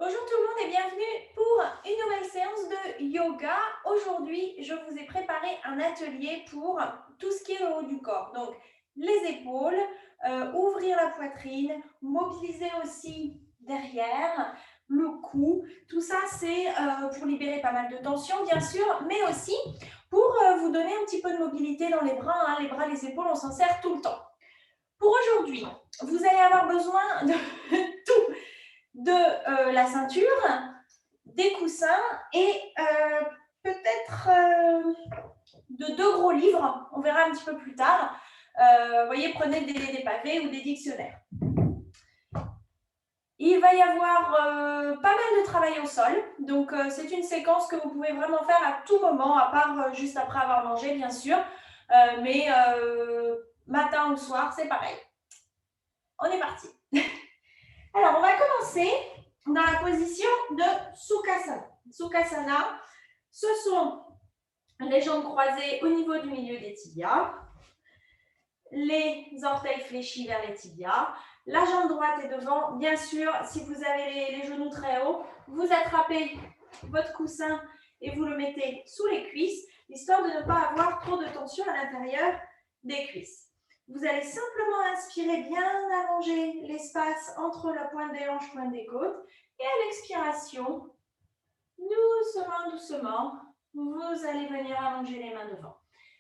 Bonjour tout le monde et bienvenue pour une nouvelle séance de yoga. Aujourd'hui, je vous ai préparé un atelier pour tout ce qui est le haut du corps. Donc, les épaules, ouvrir la poitrine, mobiliser aussi derrière, le cou. Tout ça, c'est pour libérer pas mal de tension, bien sûr, mais aussi pour vous donner un petit peu de mobilité dans les bras. Hein. Les bras, les épaules, on s'en sert tout le temps. Pour aujourd'hui, vous allez avoir besoin de tout, de la ceinture, des coussins et peut-être de 2 gros livres. On verra un petit peu plus tard. Vous voyez, prenez des pavés ou des dictionnaires. Il va y avoir pas mal de travail au sol. Donc, c'est une séquence que vous pouvez vraiment faire à tout moment, à part juste après avoir mangé, bien sûr. Mais matin ou soir, c'est pareil. On est parti. Alors, on va commencer dans la position de Sukhasana. Sukhasana, ce sont les jambes croisées au niveau du milieu des tibias, les orteils fléchis vers les tibias, la jambe droite est devant. Bien sûr, si vous avez les genoux très hauts, vous attrapez votre coussin et vous le mettez sous les cuisses, histoire de ne pas avoir trop de tension à l'intérieur des cuisses. Vous allez simplement inspirer, bien allonger l'espace entre la pointe des hanches, pointe des côtes, et à l'expiration, doucement, doucement, vous allez venir allonger les mains devant.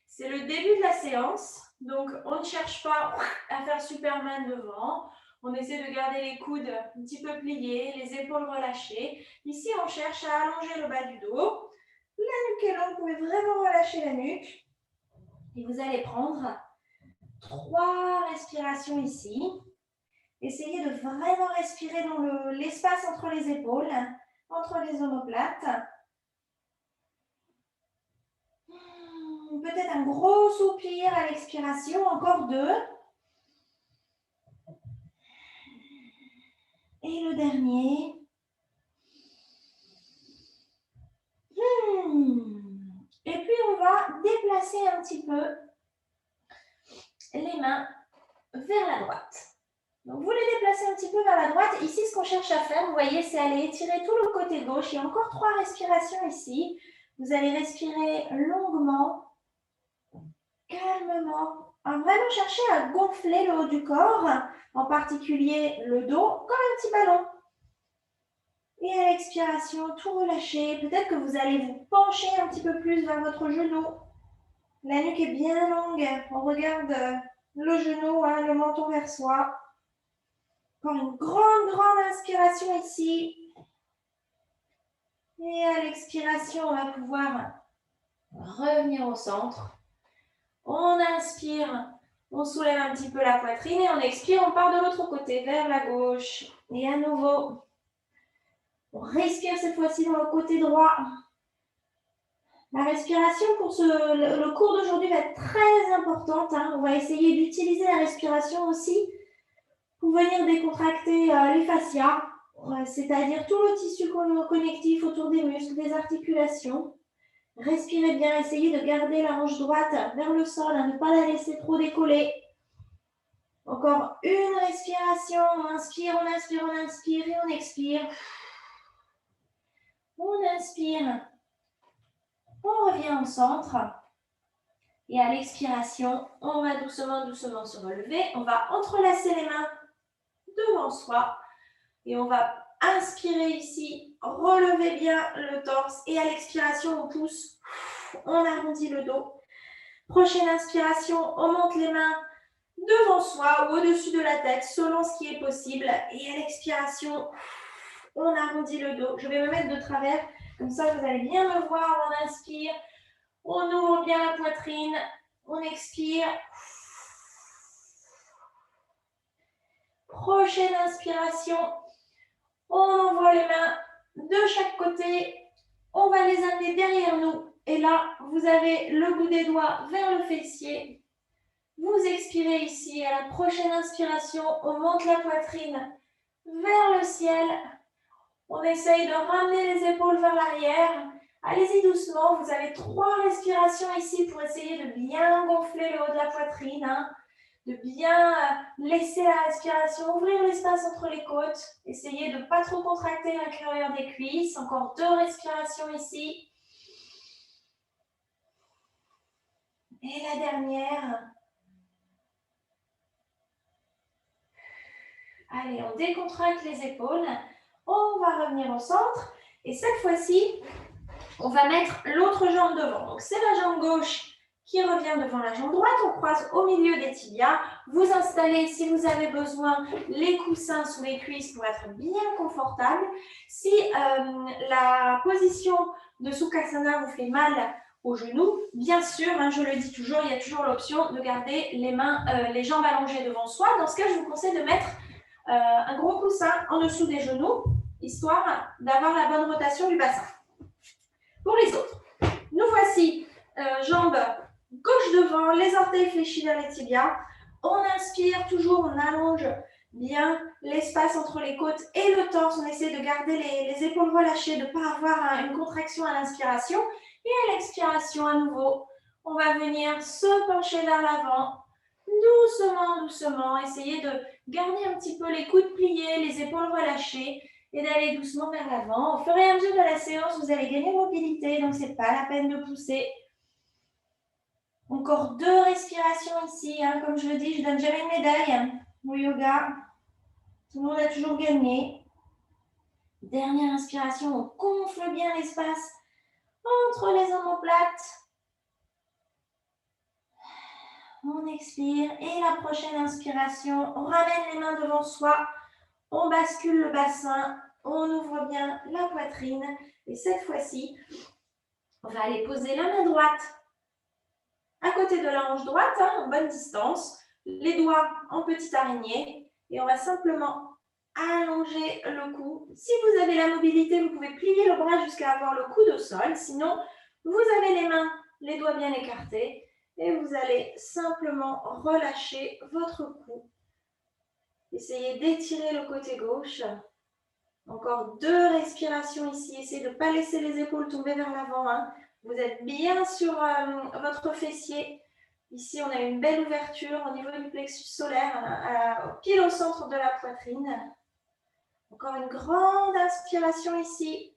C'est le début de la séance, donc on ne cherche pas à faire Superman devant. On essaie de garder les coudes un petit peu pliés, les épaules relâchées. Ici, on cherche à allonger le bas du dos. La nuque est longue, vous pouvez vraiment relâcher la nuque. Et vous allez prendre 3 respirations ici. Essayez de vraiment respirer dans l'espace entre les épaules, entre les omoplates. Peut-être un gros soupir à l'expiration, encore 2. Et le dernier. Et puis, on va déplacer un petit peu les mains vers la droite. Donc, vous les déplacez un petit peu vers la droite. Ici, ce qu'on cherche à faire, vous voyez, c'est aller étirer tout le côté gauche. Il y a encore 3 respirations ici. Vous allez respirer longuement, calmement. Vraiment chercher à gonfler le haut du corps, en particulier le dos, comme un petit ballon. Et à l'expiration, tout relâcher. Peut-être que vous allez vous pencher un petit peu plus vers votre genou. La nuque est bien longue. On regarde le genou, hein, le menton vers soi. Encore une grande inspiration ici. Et à l'expiration, on va pouvoir revenir au centre. On inspire, on soulève un petit peu la poitrine et on expire, on part de l'autre côté, vers la gauche. Et à nouveau, on respire cette fois-ci dans le côté droit. La respiration pour le cours d'aujourd'hui va être très importante. Hein. On va essayer d'utiliser la respiration aussi pour venir décontracter les fascias, c'est-à-dire tout le tissu connectif autour des muscles, des articulations. Respirez bien, essayez de garder la hanche droite vers le sol, ne pas la laisser trop décoller. Encore une respiration, on inspire, on inspire, on inspire et on expire. On inspire, on revient au centre. Et à l'expiration, on va doucement se relever. On va entrelacer les mains devant soi. Et on va inspirer ici, relever bien le torse. Et à l'expiration, on pousse, on arrondit le dos. Prochaine inspiration, on monte les mains devant soi ou au-dessus de la tête, selon ce qui est possible. Et à l'expiration, on arrondit le dos. Je vais me mettre de travers, comme ça vous allez bien me voir. On inspire, on ouvre bien la poitrine, on expire. Prochaine inspiration, on envoie les mains de chaque côté. On va les amener derrière nous. Et là, vous avez le bout des doigts vers le fessier. Vous expirez ici. À la prochaine inspiration, on monte la poitrine vers le ciel. On essaye de ramener les épaules vers l'arrière. Allez-y doucement. Vous avez 3 respirations ici pour essayer de bien gonfler le haut de la poitrine. de bien laisser la respiration ouvrir l'espace entre les côtes. Essayez de ne pas trop contracter l'intérieur des cuisses. Encore 2 respirations ici. Et la dernière. Allez, on décontracte les épaules. On va revenir au centre. Et cette fois-ci, on va mettre l'autre jambe devant. Donc, c'est la jambe gauche qui revient devant la jambe droite. On croise au milieu des tibias. Vous installez, si vous avez besoin, les coussins sous les cuisses pour être bien confortable. Si la position de Sukhasana vous fait mal aux genoux, bien sûr, hein, je le dis toujours, il y a toujours l'option de garder les jambes allongées devant soi. Dans ce cas, je vous conseille de mettre un gros coussin en dessous des genoux, histoire d'avoir la bonne rotation du bassin. Pour les autres, nous voici jambes gauche devant, les orteils fléchis vers les tibias. On inspire toujours, on allonge bien l'espace entre les côtes et le torse. On essaie de garder les épaules relâchées, de ne pas avoir une contraction à l'inspiration. Et à l'expiration, à nouveau, on va venir se pencher vers l'avant. Doucement, doucement, essayez de garder un petit peu les coudes pliés, les épaules relâchées et d'aller doucement vers l'avant. Au fur et à mesure de la séance, vous allez gagner mobilité, donc ce n'est pas la peine de pousser. Encore 2 respirations ici. Hein. Comme je le dis, je ne donne jamais une médaille au yoga. Tout le monde a toujours gagné. Dernière inspiration, on gonfle bien l'espace entre les omoplates. On expire et la prochaine inspiration, on ramène les mains devant soi, on bascule le bassin, on ouvre bien la poitrine et cette fois-ci, on va aller poser la main droite à côté de la hanche droite, en bonne distance, les doigts en petite araignée et on va simplement allonger le cou. Si vous avez la mobilité, vous pouvez plier le bras jusqu'à avoir le coude au sol, sinon vous avez les mains, les doigts bien écartés. Et vous allez simplement relâcher votre cou. Essayez d'étirer le côté gauche. Encore 2 respirations ici. Essayez de ne pas laisser les épaules tomber vers l'avant. Hein. Vous êtes bien sur votre fessier. Ici, on a une belle ouverture au niveau du plexus solaire, pile au centre de la poitrine. Encore une grande inspiration ici.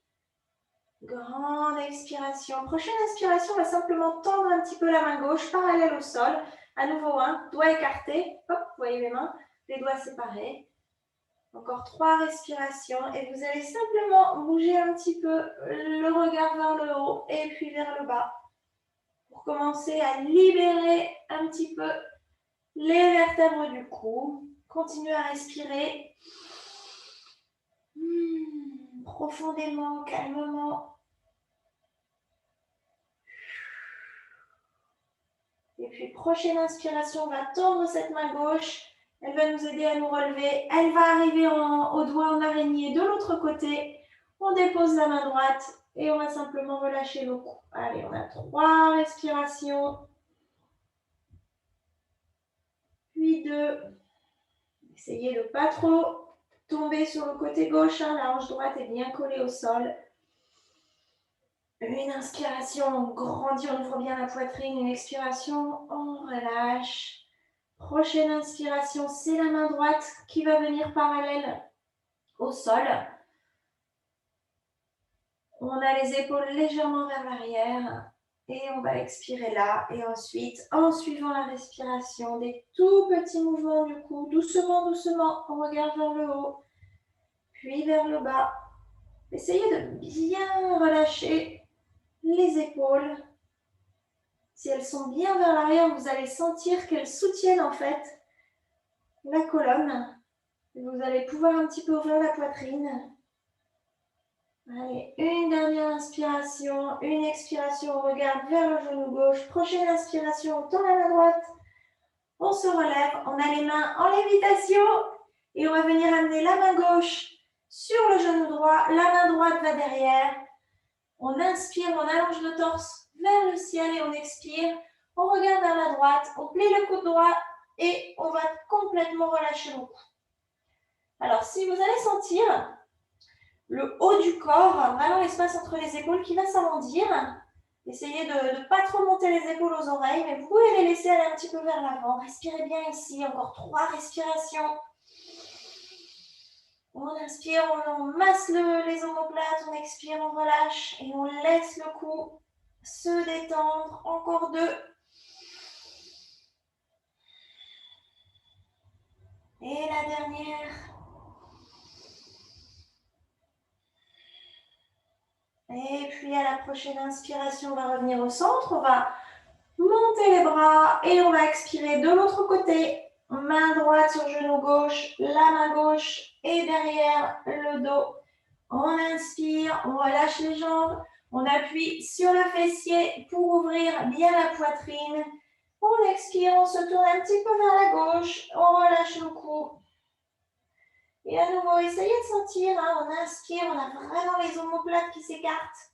Grande expiration. Prochaine inspiration, on va simplement tendre un petit peu la main gauche parallèle au sol. À nouveau, doigts écartés. Hop, vous voyez mes mains, les doigts séparés. Encore 3 respirations et vous allez simplement bouger un petit peu le regard vers le haut et puis vers le bas. Pour commencer à libérer un petit peu les vertèbres du cou. Continuez à respirer. Profondément, calmement. Et puis, prochaine inspiration, on va tendre cette main gauche. Elle va nous aider à nous relever. Elle va arriver au doigt en araignée de l'autre côté. On dépose la main droite et on va simplement relâcher le cou. Allez, on a 3 respirations. Puis 2. Essayez de ne pas trop tomber sur le côté gauche. La hanche droite est bien collée au sol. Une inspiration, on grandit, on ouvre bien la poitrine. Une expiration, on relâche. Prochaine inspiration, c'est la main droite qui va venir parallèle au sol. On a les épaules légèrement vers l'arrière et on va expirer là. Et ensuite, en suivant la respiration, des tout petits mouvements du cou. Doucement, doucement, on regarde vers le haut, puis vers le bas. Essayez de bien relâcher les épaules. Si elles sont bien vers l'arrière, vous allez sentir qu'elles soutiennent en fait la colonne. Vous allez pouvoir un petit peu ouvrir la poitrine. Allez, une dernière inspiration, une expiration, on regarde vers le genou gauche. Prochaine inspiration, on tend la main droite. On se relève, on a les mains en lévitation et on va venir amener la main gauche sur le genou droit. La main droite va derrière. On inspire, on allonge le torse vers le ciel et on expire. On regarde vers la droite, on plie le coude droit et on va complètement relâcher le cou. Alors, si vous allez sentir le haut du corps, vraiment l'espace entre les épaules qui va s'arrondir, Essayez de ne pas trop monter les épaules aux oreilles, mais vous pouvez les laisser aller un petit peu vers l'avant. Respirez bien ici, encore 3 respirations. On inspire, on masse les omoplates, on expire, on relâche et on laisse le cou se détendre. Encore 2. Et la dernière. Et puis à la prochaine inspiration, on va revenir au centre. On va monter les bras et on va expirer de l'autre côté. Main droite sur genou gauche, la main gauche et derrière le dos. On inspire, on relâche les jambes. On appuie sur le fessier pour ouvrir bien la poitrine. On expire, on se tourne un petit peu vers la gauche. On relâche le cou. Et à nouveau, essayez de sentir, on inspire, on a vraiment les omoplates qui s'écartent.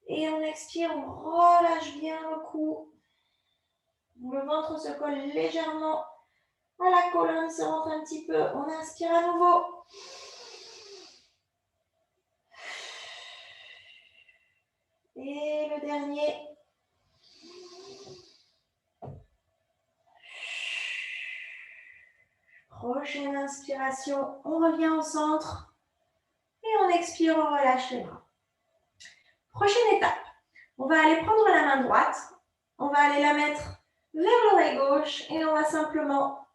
Et on expire, on relâche bien le cou. Le ventre se colle légèrement à la colonne, se rentre un petit peu. On inspire à nouveau. Et le dernier. Prochaine inspiration, on revient au centre. Et on expire, on relâche les bras. Prochaine étape, on va aller prendre la main droite. On va aller la mettre vers l'oreille gauche et on va simplement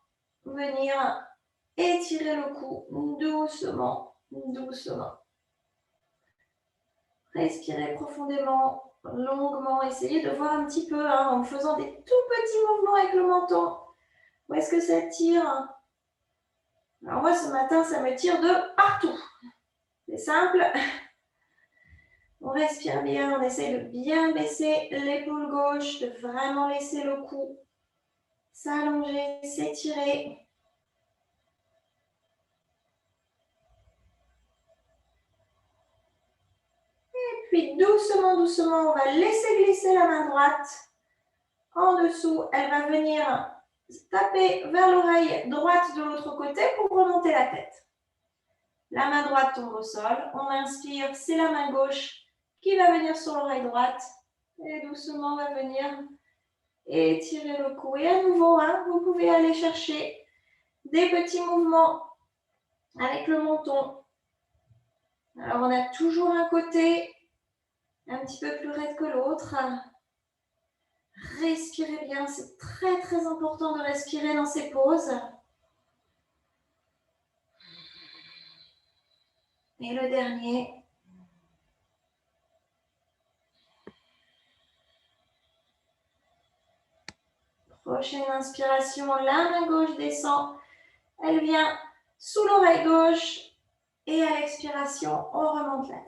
venir étirer le cou doucement, doucement. Respirez profondément, longuement. Essayez de voir un petit peu en faisant des tout petits mouvements avec le menton. Où est-ce que ça tire? Alors moi, ce matin, ça me tire de partout. C'est simple. On respire bien, on essaie de bien baisser l'épaule gauche, de vraiment laisser le cou s'allonger, s'étirer. Et puis doucement, doucement, on va laisser glisser la main droite en dessous. Elle va venir taper vers l'oreille droite de l'autre côté pour remonter la tête. La main droite tombe au sol. On inspire, c'est la main gauche qui va venir sur l'oreille droite. Et doucement, on va venir étirer le cou. Et à nouveau, vous pouvez aller chercher des petits mouvements avec le menton. Alors, on a toujours un côté un petit peu plus raide que l'autre. Respirez bien, c'est très très important de respirer dans ces pauses. Et le dernier. Prochaine inspiration, la main gauche descend. Elle vient sous l'oreille gauche. Et à l'expiration, on remonte la tête.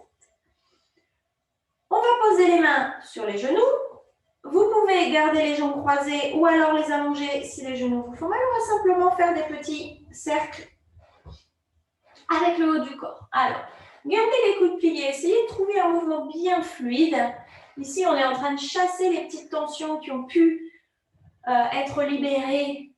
On va poser les mains sur les genoux. Vous pouvez garder les jambes croisées ou alors les allonger si les genoux vous font mal. On va simplement faire des petits cercles avec le haut du corps. Alors, gardez les coudes pliés. Essayez de trouver un mouvement bien fluide. Ici, on est en train de chasser les petites tensions qui ont pu être libérées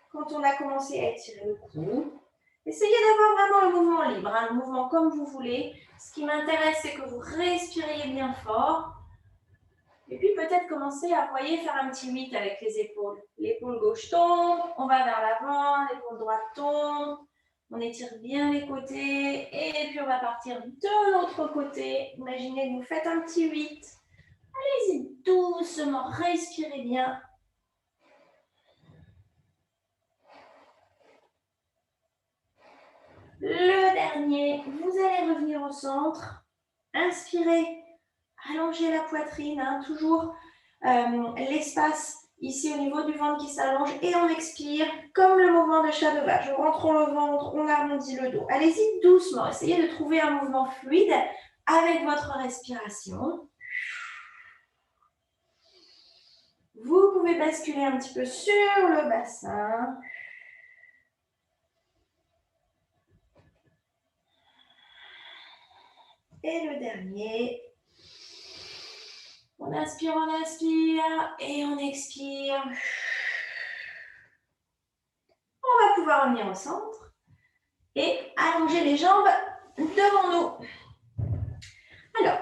quand on a commencé à étirer le cou. Essayez d'avoir vraiment le mouvement libre, le mouvement comme vous voulez. Ce qui m'intéresse, c'est que vous respiriez bien fort. Et puis peut-être commencer à, voyez, faire un petit 8 avec les épaules. L'épaule gauche tombe, on va vers l'avant, l'épaule droite tombe. On étire bien les côtés et puis on va partir de l'autre côté. Imaginez que vous faites un petit 8. Allez-y doucement, respirez bien. Le dernier, vous allez revenir au centre. Inspirez, allongez la poitrine, toujours l'espace ici au niveau du ventre qui s'allonge et on expire comme le mouvement de chat de vache. On rentre le ventre, on arrondit le dos. Allez-y doucement, essayez de trouver un mouvement fluide avec votre respiration. Vous pouvez basculer un petit peu sur le bassin. Et le dernier. On inspire et on expire. On va pouvoir revenir au centre et allonger les jambes devant nous. Alors,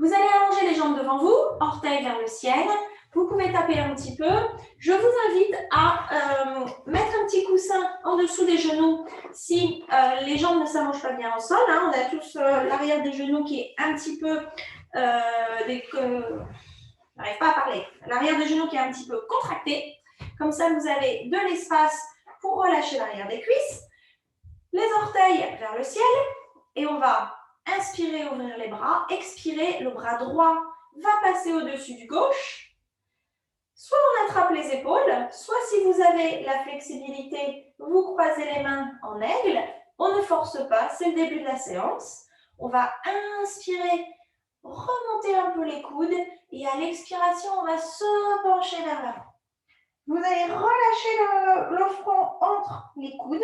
Vous allez allonger les jambes devant vous, orteils vers le ciel. Vous pouvez taper un petit peu. Je vous invite à mettre un petit coussin en dessous des genoux si les jambes ne s'allongent pas bien au sol. Hein. On a tous l'arrière des genoux qui est un petit peu... n'arrive pas à parler. L'arrière des genoux qui est un petit peu contracté. Comme ça, vous avez de l'espace pour relâcher l'arrière des cuisses. Les orteils vers le ciel. Et on va inspirer, ouvrir les bras. Expirer, le bras droit va passer au-dessus du gauche. Soit on attrape les épaules, soit si vous avez la flexibilité, vous croisez les mains en aigle. On ne force pas, c'est le début de la séance. On va inspirer, remonter un peu les coudes et à l'expiration, on va se pencher vers l'avant. Vous allez relâcher le front entre les coudes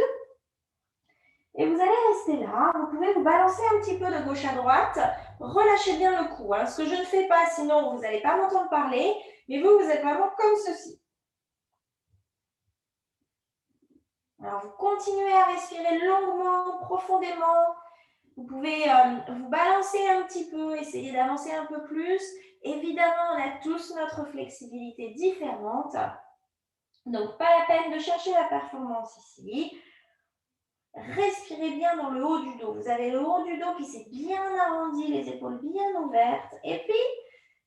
et vous allez rester là. Vous pouvez vous balancer un petit peu de gauche à droite. Relâchez bien le cou. Hein. Ce que je ne fais pas, sinon vous n'allez pas m'entendre parler. Mais vous, vous êtes vraiment comme ceci. Alors, vous continuez à respirer longuement, profondément. Vous pouvez vous balancer un petit peu, essayer d'avancer un peu plus. Évidemment, on a tous notre flexibilité différente. Donc, pas la peine de chercher la performance ici. Respirez bien dans le haut du dos. Vous avez le haut du dos qui s'est bien arrondi, les épaules bien ouvertes. Et puis,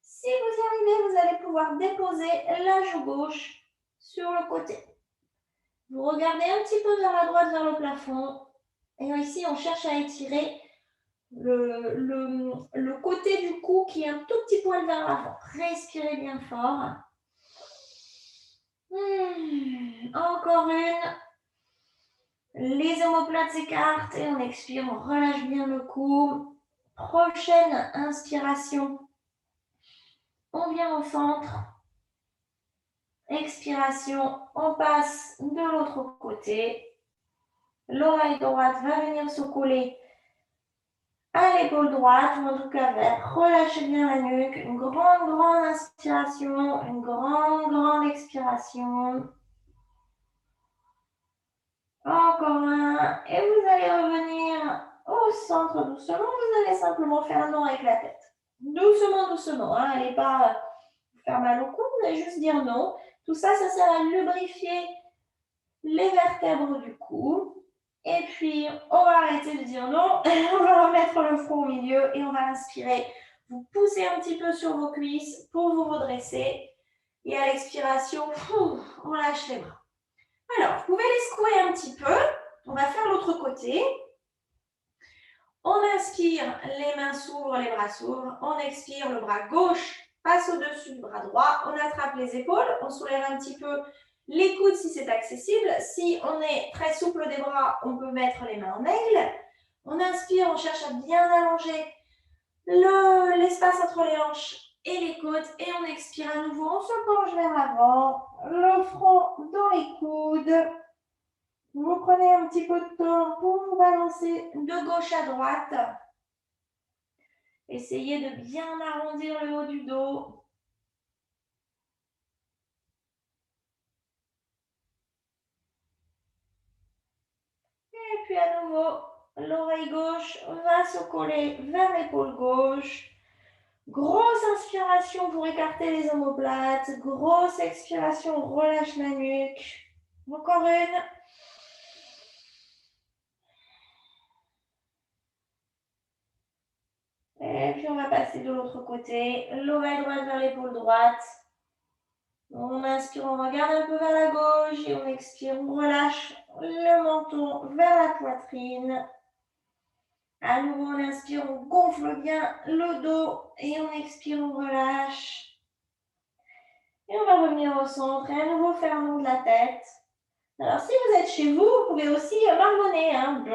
si vous y arrivez, vous allez pouvoir déposer la joue gauche sur le côté. Vous regardez un petit peu vers la droite, vers le plafond. Et ici, on cherche à étirer le côté du cou qui est un tout petit poil vers l'avant. Respirez bien fort. Encore une. Les omoplates s'écartent et on expire, on relâche bien le cou. Prochaine inspiration. On vient au centre. Expiration, on passe de l'autre côté. L'oreille droite va venir se coller à l'épaule droite, ou en tout cas vers. Relâchez bien la nuque. Une grande inspiration, une grande expiration. Encore un. Et vous allez revenir au centre doucement. Vous allez simplement faire un non avec la tête. Doucement. Hein. Allez pas faire mal au cou, vous allez juste dire non. Tout ça, ça sert à lubrifier les vertèbres du cou. Et puis, on va arrêter de dire non. On va remettre le front au milieu et on va inspirer. Vous poussez un petit peu sur vos cuisses pour vous redresser. Et à l'expiration, on lâche les bras. Alors, vous pouvez les secouer un petit peu. On va faire l'autre côté. On inspire, les mains s'ouvrent, les bras s'ouvrent. On expire, le bras gauche passe au-dessus du bras droit. On attrape les épaules. On soulève un petit peu les coudes si c'est accessible. Si on est très souple des bras, on peut mettre les mains en aigle. On inspire, on cherche à bien allonger l'espace entre les hanches et les côtes. Et on expire à nouveau, on se penche vers l'avant. Le front dans les coudes. Vous prenez un petit peu de temps pour vous balancer de gauche à droite. Essayez de bien arrondir le haut du dos. Et puis à nouveau, l'oreille gauche va se coller vers l'épaule gauche. Grosse inspiration pour écarter les omoplates. Grosse expiration, on relâche la nuque. Encore une. Et puis on va passer de l'autre côté. L'oreille droite vers l'épaule droite. On inspire, on regarde un peu vers la gauche et on expire, on relâche le menton vers la poitrine. À nouveau, on inspire, on gonfle bien le dos et on expire, on relâche. Et on va revenir au centre et à nouveau faire un nom de la tête. Alors, si vous êtes chez vous, vous pouvez aussi marmonner. Hein.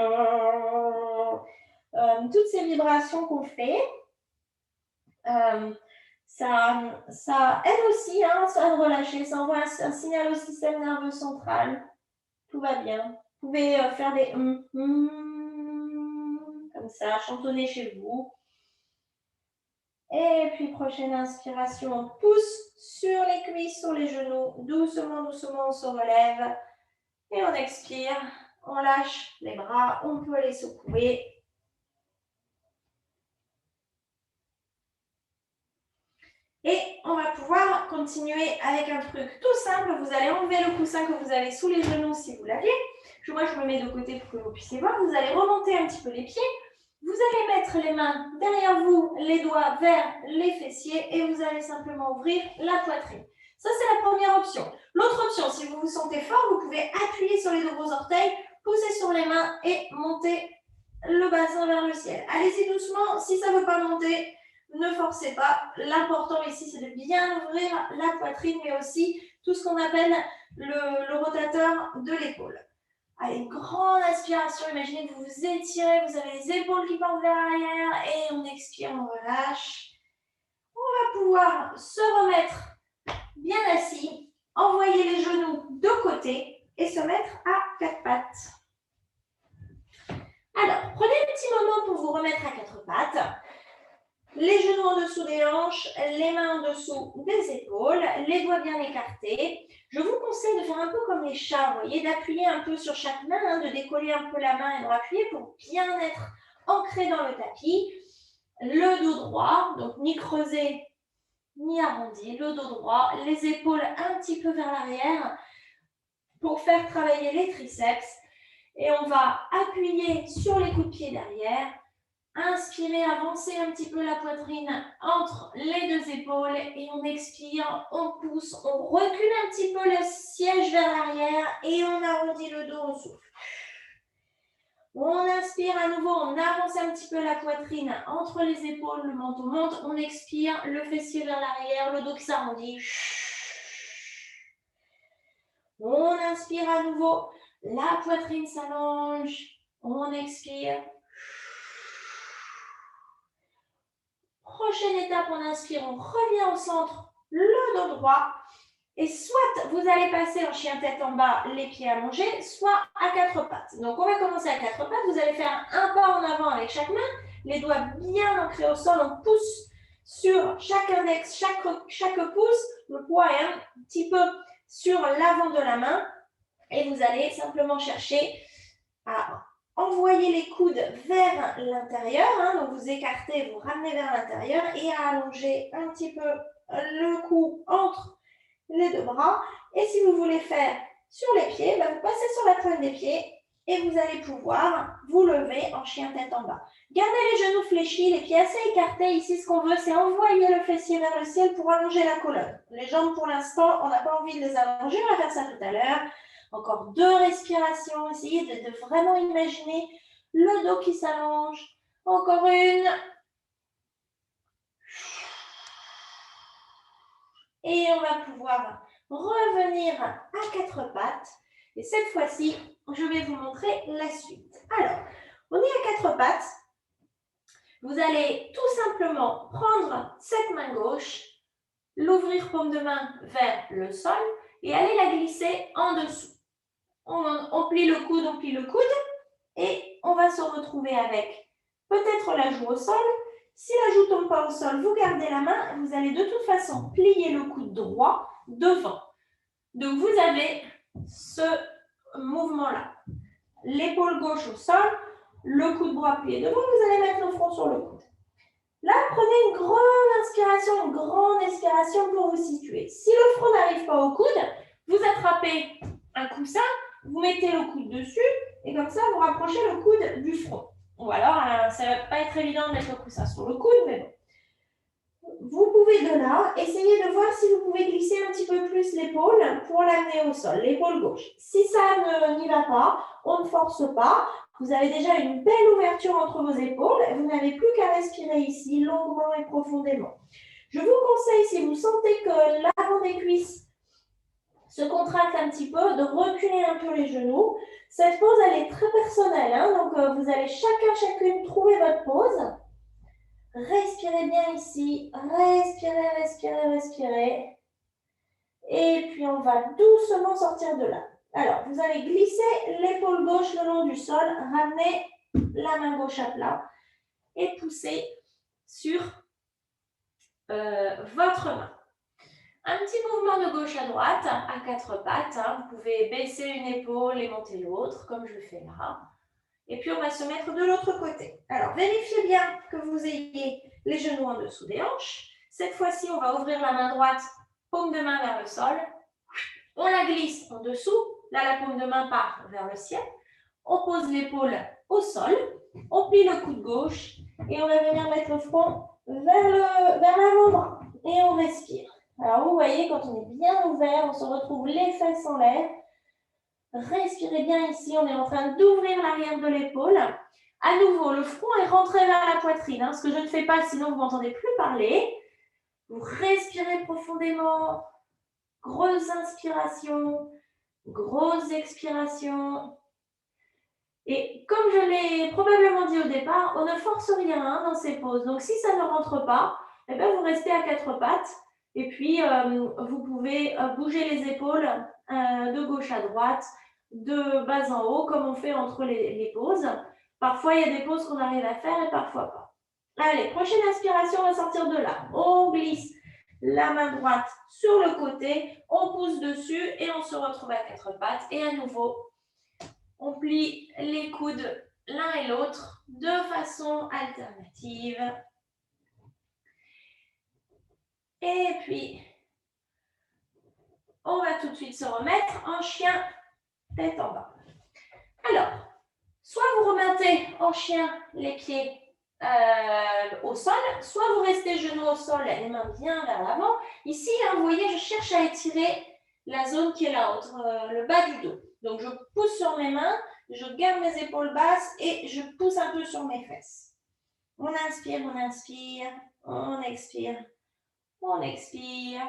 Toutes ces vibrations qu'on fait. Ça aide aussi hein, à relâcher, ça envoie un signal au système nerveux central. Tout va bien. Vous pouvez faire des comme ça, chantonner chez vous. Et puis, prochaine inspiration, on pousse sur les cuisses, sur les genoux. Doucement, on se relève. Et on expire, on lâche les bras, on peut les secouer. Et on va pouvoir continuer avec un truc tout simple. Vous allez enlever le coussin que vous avez sous les genoux si vous l'aviez. Moi, je me mets de côté pour que vous puissiez voir. Vous allez remonter un petit peu les pieds. Vous allez mettre les mains derrière vous, les doigts vers les fessiers et vous allez simplement ouvrir la poitrine. Ça, c'est la première option. L'autre option, si vous vous sentez fort, vous pouvez appuyer sur les deux gros orteils, pousser sur les mains et monter le bassin vers le ciel. Allez-y doucement. Si ça ne veut pas monter, ne forcez pas. L'important ici, c'est de bien ouvrir la poitrine, mais aussi tout ce qu'on appelle le rotateur de l'épaule. Allez, une grande inspiration. Imaginez que vous vous étirez, vous avez les épaules qui partent vers l'arrière et on expire, on relâche. On va pouvoir se remettre bien assis, envoyer les genoux de côté et se mettre à quatre pattes. Alors, prenez un petit moment pour vous remettre à quatre pattes. Les genoux en dessous des hanches, les mains en dessous des épaules, les doigts bien écartés. Je vous conseille de faire un peu comme les chats, vous voyez, d'appuyer un peu sur chaque main, de décoller un peu la main et de appuyer pour bien être ancré dans le tapis. Le dos droit, donc ni creusé ni arrondi, le dos droit, les épaules un petit peu vers l'arrière pour faire travailler les triceps. Et on va appuyer sur les coups de pied derrière. Inspirez, avancez un petit peu la poitrine entre les deux épaules et on expire, on pousse, on recule un petit peu le siège vers l'arrière et on arrondit le dos, on souffle. On inspire à nouveau, on avance un petit peu la poitrine entre les épaules, le menton monte, on expire, le fessier vers l'arrière, le dos qui s'arrondit. On inspire à nouveau, la poitrine s'allonge, on expire. Prochaine étape, on inspire, on revient au centre, le dos droit. Et soit vous allez passer en chien tête en bas, les pieds allongés, soit à quatre pattes. Donc, on va commencer à quatre pattes. Vous allez faire un pas en avant avec chaque main, les doigts bien ancrés au sol. On pousse sur chaque index, chaque pouce. Le poids est un petit peu sur l'avant de la main. Et vous allez simplement chercher à envoyer les coudes vers l'intérieur. Donc, vous écartez, vous ramenez vers l'intérieur et à allonger un petit peu le cou entre les deux bras. Et si vous voulez faire sur les pieds, vous passez sur la pointe des pieds et vous allez pouvoir vous lever en chien tête en bas. Gardez les genoux fléchis, les pieds assez écartés. Ici, ce qu'on veut, c'est envoyer le fessier vers le ciel pour allonger la colonne. Les jambes, pour l'instant, on n'a pas envie de les allonger. On va faire ça tout à l'heure. Encore 2 respirations. Essayez de vraiment imaginer le dos qui s'allonge. Encore une. Et on va pouvoir revenir à quatre pattes. Et cette fois-ci, je vais vous montrer la suite. Alors, on est à quatre pattes. Vous allez tout simplement prendre cette main gauche, l'ouvrir paume de main vers le sol et aller la glisser en dessous. On plie le coude et on va se retrouver avec peut-être la joue au sol. Si la joue ne tombe pas au sol, vous gardez la main et vous allez de toute façon plier le coude droit devant. Donc, vous avez ce mouvement-là. L'épaule gauche au sol, le coude droit plié devant, vous allez mettre le front sur le coude. Là, prenez une grande inspiration, une grande expiration pour vous situer. Si le front n'arrive pas au coude, vous attrapez un coussin, vous mettez le coude dessus et comme ça, vous rapprochez le coude du front. Ou alors, ça ne va pas être évident de mettre le coussin sur le coude, mais bon. Vous pouvez de là, essayer de voir si vous pouvez glisser un petit peu plus l'épaule pour l'amener au sol, l'épaule gauche. Si ça n'y va pas, on ne force pas. Vous avez déjà une belle ouverture entre vos épaules. Vous n'avez plus qu'à respirer ici, longuement et profondément. Je vous conseille, si vous sentez que l'avant des cuisses se contracte un petit peu, de reculer un peu les genoux. Cette pose, elle est très personnelle. Donc, vous allez chacune trouver votre pose. Respirez bien ici, respirez, respirez, respirez. Et puis, on va doucement sortir de là. Alors, vous allez glisser l'épaule gauche le long du sol, ramener la main gauche à plat et pousser sur votre main. Un petit mouvement de gauche à droite, à quatre pattes. Vous pouvez baisser une épaule et monter l'autre, comme je le fais là. Et puis, on va se mettre de l'autre côté. Alors, vérifiez bien que vous ayez les genoux en dessous des hanches. Cette fois-ci, on va ouvrir la main droite, paume de main vers le sol. On la glisse en dessous. Là, la paume de main part vers le ciel. On pose l'épaule au sol. On plie le coude gauche et on va venir mettre le front vers l'avant-bras. Et on respire. Alors, vous voyez, quand on est bien ouvert, on se retrouve les fesses en l'air. Respirez bien ici. On est en train d'ouvrir l'arrière de l'épaule. À nouveau, le front est rentré vers la poitrine. Ce que je ne fais pas, sinon vous ne m'entendez plus parler. Vous respirez profondément. Grosse inspiration. Grosse expiration. Et comme je l'ai probablement dit au départ, on ne force rien dans ces pauses. Donc, si ça ne rentre pas, eh bien, vous restez à quatre pattes. Et puis, vous pouvez bouger les épaules de gauche à droite, de bas en haut, comme on fait entre les pauses. Parfois, il y a des pauses qu'on arrive à faire et parfois pas. Allez, prochaine inspiration, on va sortir de là. On glisse la main droite sur le côté, on pousse dessus et on se retrouve à quatre pattes. Et à nouveau, on plie les coudes l'un et l'autre de façon alternative. Et puis, on va tout de suite se remettre en chien tête en bas. Alors, soit vous remettez en chien les pieds au sol, soit vous restez genoux au sol, les mains bien vers l'avant. Ici, vous voyez, je cherche à étirer la zone qui est là, entre le bas du dos. Donc, je pousse sur mes mains, je garde mes épaules basses et je pousse un peu sur mes fesses. On inspire, on inspire, on expire, on expire.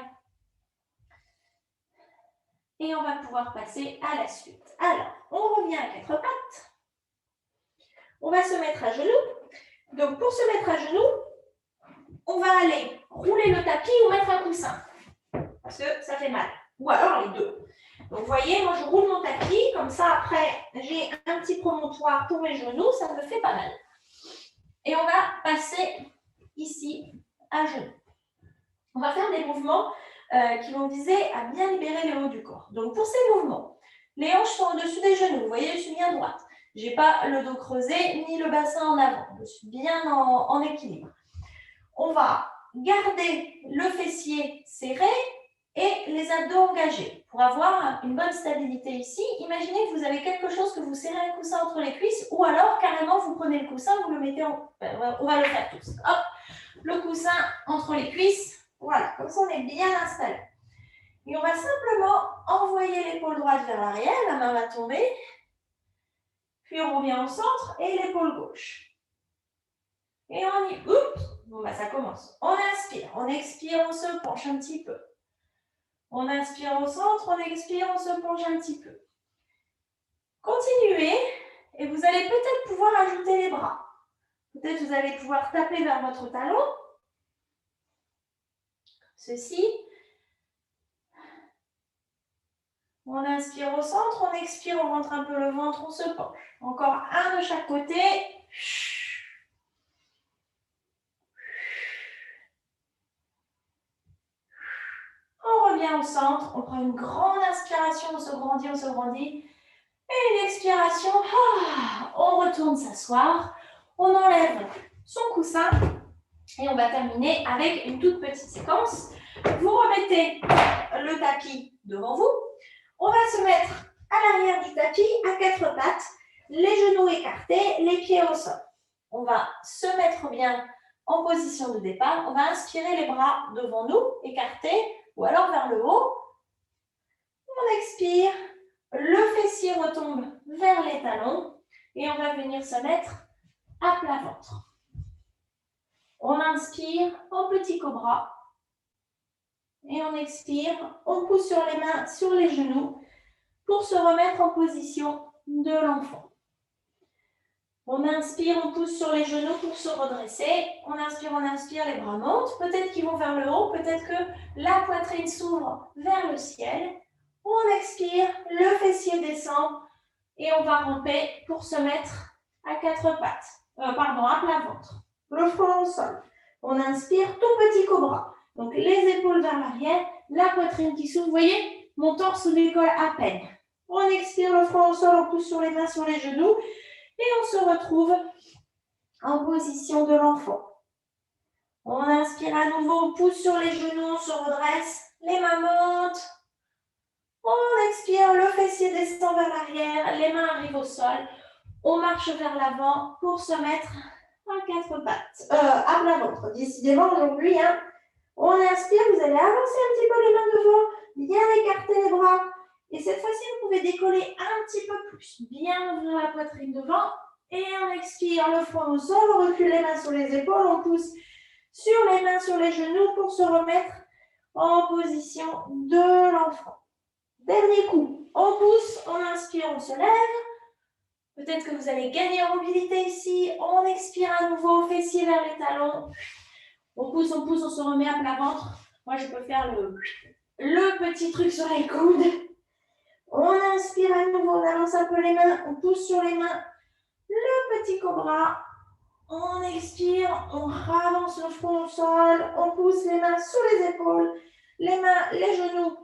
Et on va pouvoir passer à la suite. Alors, on revient à quatre pattes. On va se mettre à genoux. Donc, pour se mettre à genoux, on va aller rouler le tapis ou mettre un coussin. Parce que ça fait mal. Ou alors les deux. Donc, vous voyez, moi, je roule mon tapis. Comme ça, après, j'ai un petit promontoire pour mes genoux. Ça me fait pas mal. Et on va passer ici à genoux. On va faire des mouvements qui vont viser à bien libérer le haut du corps. Donc, pour ces mouvements, les hanches sont au-dessus des genoux. Vous voyez, je suis bien droite. Je n'ai pas le dos creusé ni le bassin en avant. Je suis bien en équilibre. On va garder le fessier serré et les abdos engagés. Pour avoir une bonne stabilité ici, imaginez que vous avez quelque chose que vous serrez un coussin entre les cuisses ou alors carrément vous prenez le coussin, vous le mettez en... On va le faire tous. Hop, le coussin entre les cuisses. Voilà, comme ça on est bien installé. Et on va simplement envoyer l'épaule droite vers l'arrière, la main va tomber. Puis on revient au centre et l'épaule gauche. Et on y... Oups, bon bah ça commence. On inspire, on expire, on se penche un petit peu. On inspire au centre, on expire, on se penche un petit peu. Continuez et vous allez peut-être pouvoir ajouter les bras. Peut-être vous allez pouvoir taper vers votre talon. Ceci. On inspire au centre, on expire, on rentre un peu le ventre, on se penche. Encore un de chaque côté. On revient au centre, on prend une grande inspiration, on se grandit, on se grandit. Et une expiration, on retourne s'asseoir, on enlève son coussin et on va terminer avec une toute petite séquence. Vous remettez le tapis devant vous. On va se mettre à l'arrière du tapis, à quatre pattes, les genoux écartés, les pieds au sol. On va se mettre bien en position de départ. On va inspirer les bras devant nous, écartés, ou alors vers le haut. On expire, le fessier retombe vers les talons et on va venir se mettre à plat ventre. On inspire en petit cobra et on expire, on pousse sur les mains, sur les genoux pour se remettre en position de l'enfant. On inspire, on pousse sur les genoux pour se redresser. On inspire, les bras montent. Peut-être qu'ils vont vers le haut, peut-être que la poitrine s'ouvre vers le ciel. On expire, le fessier descend et on va ramper pour se mettre à quatre pattes. À plat ventre. Le front au sol. On inspire, tout petit cobra. Donc les épaules vers l'arrière, la poitrine qui s'ouvre. Vous voyez, mon torse décolle à peine. On expire, le front au sol, on pousse sur les mains, sur les genoux. Et on se retrouve en position de l'enfant. On inspire. inspire à nouveau, on pousse sur les genoux, on se redresse, les mains montent. On expire, le fessier descend vers l'arrière, les mains arrivent au sol. On marche vers l'avant pour se mettre à quatre pattes, à plat ventre. Décidément, aujourd'hui, hein, on inspire, vous allez avancer un petit peu les mains devant, bien écarter les bras. Et cette fois-ci, vous pouvez décoller un petit peu plus, bien ouvrir la poitrine devant. Et on expire, le front au sol, on recule les mains sur les épaules, on pousse sur les mains, sur les genoux pour se remettre en position de l'enfant. Dernier coup, on pousse, on inspire, on se lève. Peut-être que vous allez gagner en mobilité ici. On expire à nouveau, fessier vers les talons. On pousse, on se remet à plat ventre. Moi, je peux faire le petit truc sur les coudes. On inspire à nouveau, on avance un peu les mains, on pousse sur les mains. Le petit cobra. On expire, on ravance le front au sol. On pousse les mains sur les épaules, les mains, les genoux.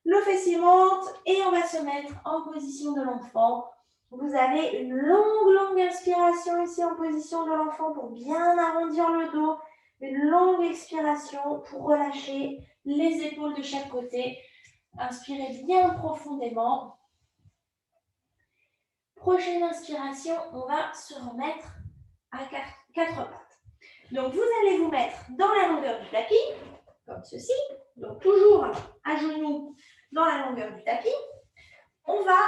Le fessier monte et on va se mettre en position de l'enfant. Vous avez une longue inspiration ici en position de l'enfant pour bien arrondir le dos. Une longue expiration pour relâcher les épaules de chaque côté. Inspirez bien profondément. Prochaine inspiration, on va se remettre à quatre pattes. Donc, vous allez vous mettre dans la longueur du tapis, comme ceci. Donc, toujours à genoux dans la longueur du tapis. On va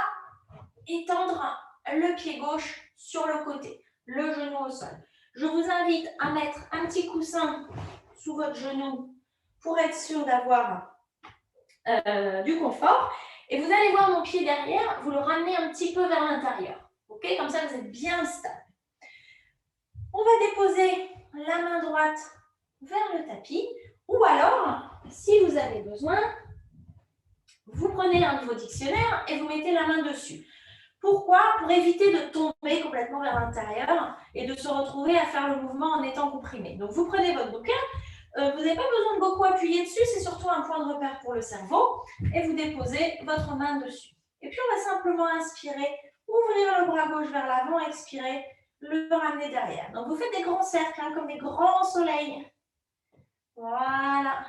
étendre le pied gauche sur le côté, le genou au sol. Je vous invite à mettre un petit coussin sous votre genou pour être sûr d'avoir du confort. Et vous allez voir mon pied derrière, vous le ramenez un petit peu vers l'intérieur. Ok, comme ça, vous êtes bien stable. On va déposer la main droite vers le tapis. Ou alors, si vous avez besoin, vous prenez un nouveau dictionnaire et vous mettez la main dessus. Pourquoi? Pour éviter de tomber complètement vers l'intérieur et de se retrouver à faire le mouvement en étant comprimé. Donc, vous prenez votre bouquin. Vous n'avez pas besoin de beaucoup appuyer dessus. C'est surtout un point de repère pour le cerveau. Et vous déposez votre main dessus. Et puis, on va simplement inspirer, ouvrir le bras gauche vers l'avant, expirer, le ramener derrière. Donc, vous faites des grands cercles, hein, comme des grands soleils. Voilà.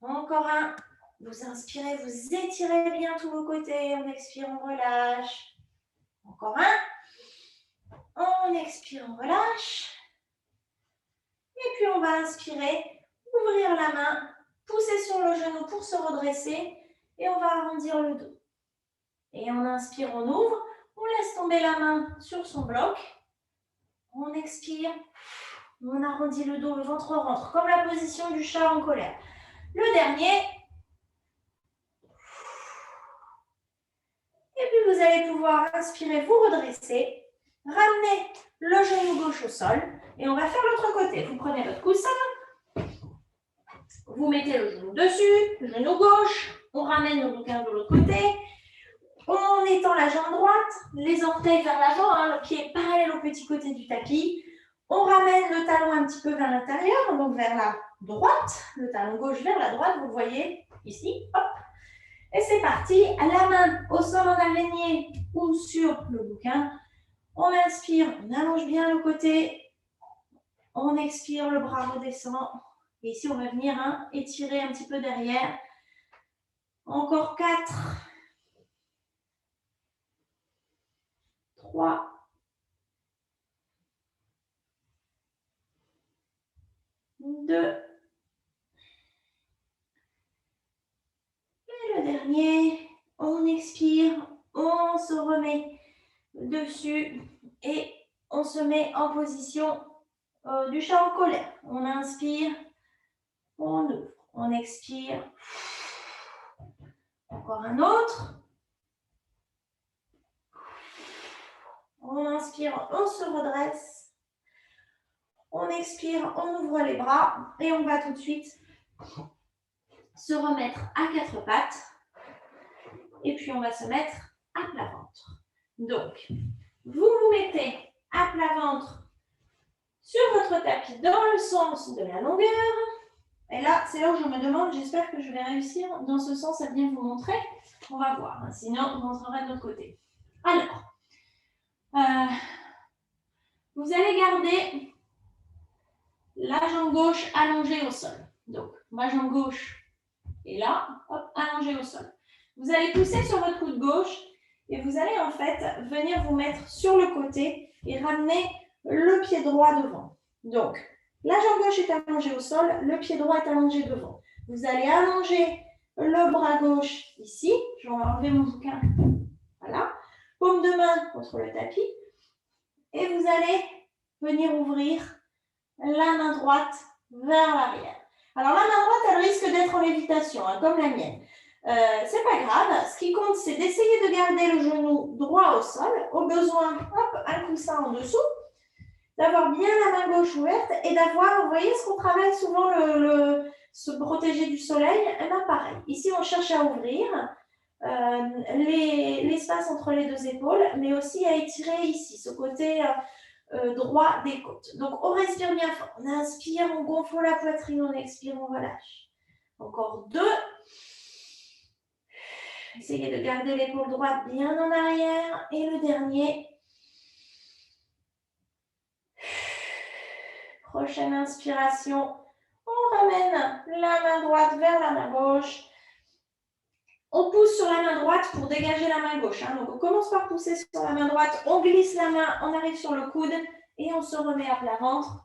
Encore un. Vous inspirez, vous étirez bien tous vos côtés. On expire, on relâche. Encore un. On expire, on relâche. Et puis, on va inspirer, ouvrir la main, pousser sur le genou pour se redresser. Et on va arrondir le dos. Et on inspire, on ouvre. On laisse tomber la main sur son bloc. On expire. On arrondit le dos, le ventre rentre, comme la position du chat en colère. Le dernier. Et puis, vous allez pouvoir inspirer, vous redresser. Ramener le genou gauche au sol. Et on va faire l'autre côté. Vous prenez votre coussin. Vous mettez le genou dessus, le genou gauche. On ramène le bouquin de l'autre côté. On étend la jambe droite, les orteils vers l'avant, hein, le pied est parallèle au petit côté du tapis. On ramène le talon un petit peu vers l'intérieur, donc vers la droite, le talon gauche vers la droite, vous le voyez ici. Hop. Et c'est parti, la main au sol en araignée ou sur le bouquin. On inspire, on allonge bien le côté. On expire, le bras redescend. Et ici, on va venir étirer un petit peu derrière. Encore 4. 3. 2. Et le dernier, on expire, on se remet dessus et on se met en position du chat en colère. On inspire, on ouvre, on expire. Encore un autre. On inspire, on se redresse. On expire, on ouvre les bras et on va tout de suite se remettre à quatre pattes. Et puis, on va se mettre à plat ventre. Donc, vous vous mettez à plat ventre sur votre tapis dans le sens de la longueur. Et là, c'est là où je me demande, j'espère que je vais réussir dans ce sens à bien vous montrer. On va voir, sinon on montrerait de l'autre côté. Alors, vous allez garder la jambe gauche allongée au sol. Donc, ma jambe gauche est là, hop, allongée au sol. Vous allez pousser sur votre coude gauche et vous allez en fait venir vous mettre sur le côté et ramener le pied droit devant. Donc, la jambe gauche est allongée au sol, le pied droit est allongé devant. Vous allez allonger le bras gauche ici. Je vais enlever mon bouquin. Voilà. Paume de main contre le tapis. Et vous allez venir ouvrir la main droite vers l'arrière. Alors, la main droite, elle risque d'être en lévitation, hein, comme la mienne. C'est pas grave. Ce qui compte, c'est d'essayer de garder le genou droit au sol. Au besoin, hop, un coussin en dessous. D'avoir bien la main gauche ouverte et d'avoir, vous voyez ce qu'on travaille souvent, se protéger du soleil. Et bien pareil. Ici, on cherche à ouvrir l'espace entre les deux épaules, mais aussi à étirer ici, ce côté droit des côtes. Donc, on respire bien fort. On inspire, on gonfle la poitrine, on expire, on relâche. Encore 2. Essayez de garder l'épaule droite bien en arrière. Et le dernier. Prochaine inspiration. On ramène la main droite vers la main gauche. On pousse sur la main droite pour dégager la main gauche. Hein. Donc, on commence par pousser sur la main droite. On glisse la main, on arrive sur le coude et on se remet à plat ventre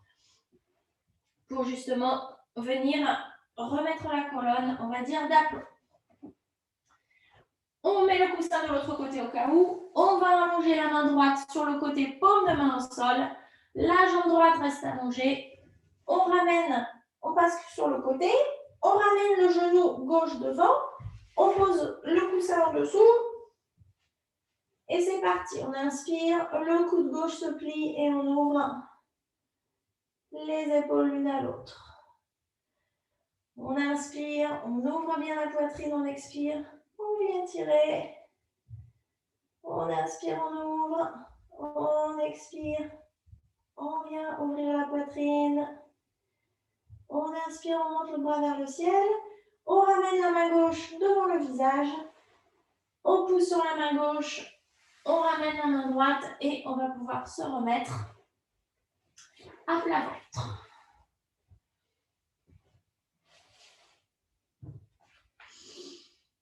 pour justement venir remettre la colonne, on va dire, d'aplomb. On met le coussin de l'autre côté au cas où. On va allonger la main droite sur le côté, paume de main au sol. La jambe droite reste allongée. On ramène, on passe sur le côté. On ramène le genou gauche devant. On pose le coussin en dessous. Et c'est parti. On inspire, le coude gauche se plie et on ouvre les épaules l'une à l'autre. On inspire, on ouvre bien la poitrine, on expire. On vient tirer. On inspire, on ouvre. On expire. On vient ouvrir la poitrine. On inspire, on monte le bras vers le ciel. On ramène la main gauche devant le visage. On pousse sur la main gauche. On ramène la main droite et on va pouvoir se remettre à plat ventre.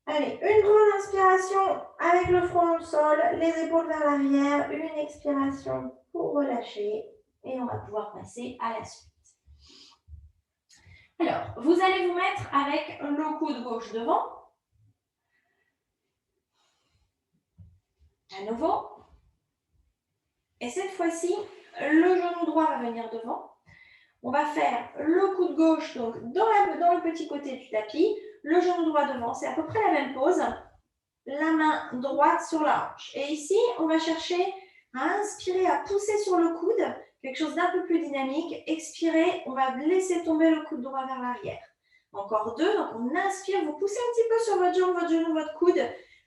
Allez, une grande inspiration avec le front au sol, les épaules vers l'arrière. Une expiration pour relâcher. Et on va pouvoir passer à la suite. Alors, vous allez vous mettre avec le coude gauche devant. À nouveau. Et cette fois-ci, le genou droit va venir devant. On va faire le coude gauche donc dans le petit côté du tapis, le genou droit devant. C'est à peu près la même pose. La main droite sur la hanche. Et ici, on va chercher à inspirer, à pousser sur le coude, quelque chose d'un peu plus dynamique. Expirer, on va laisser tomber le coude droit vers l'arrière. Encore 2, donc on inspire, vous poussez un petit peu sur votre jambe, votre genou, votre coude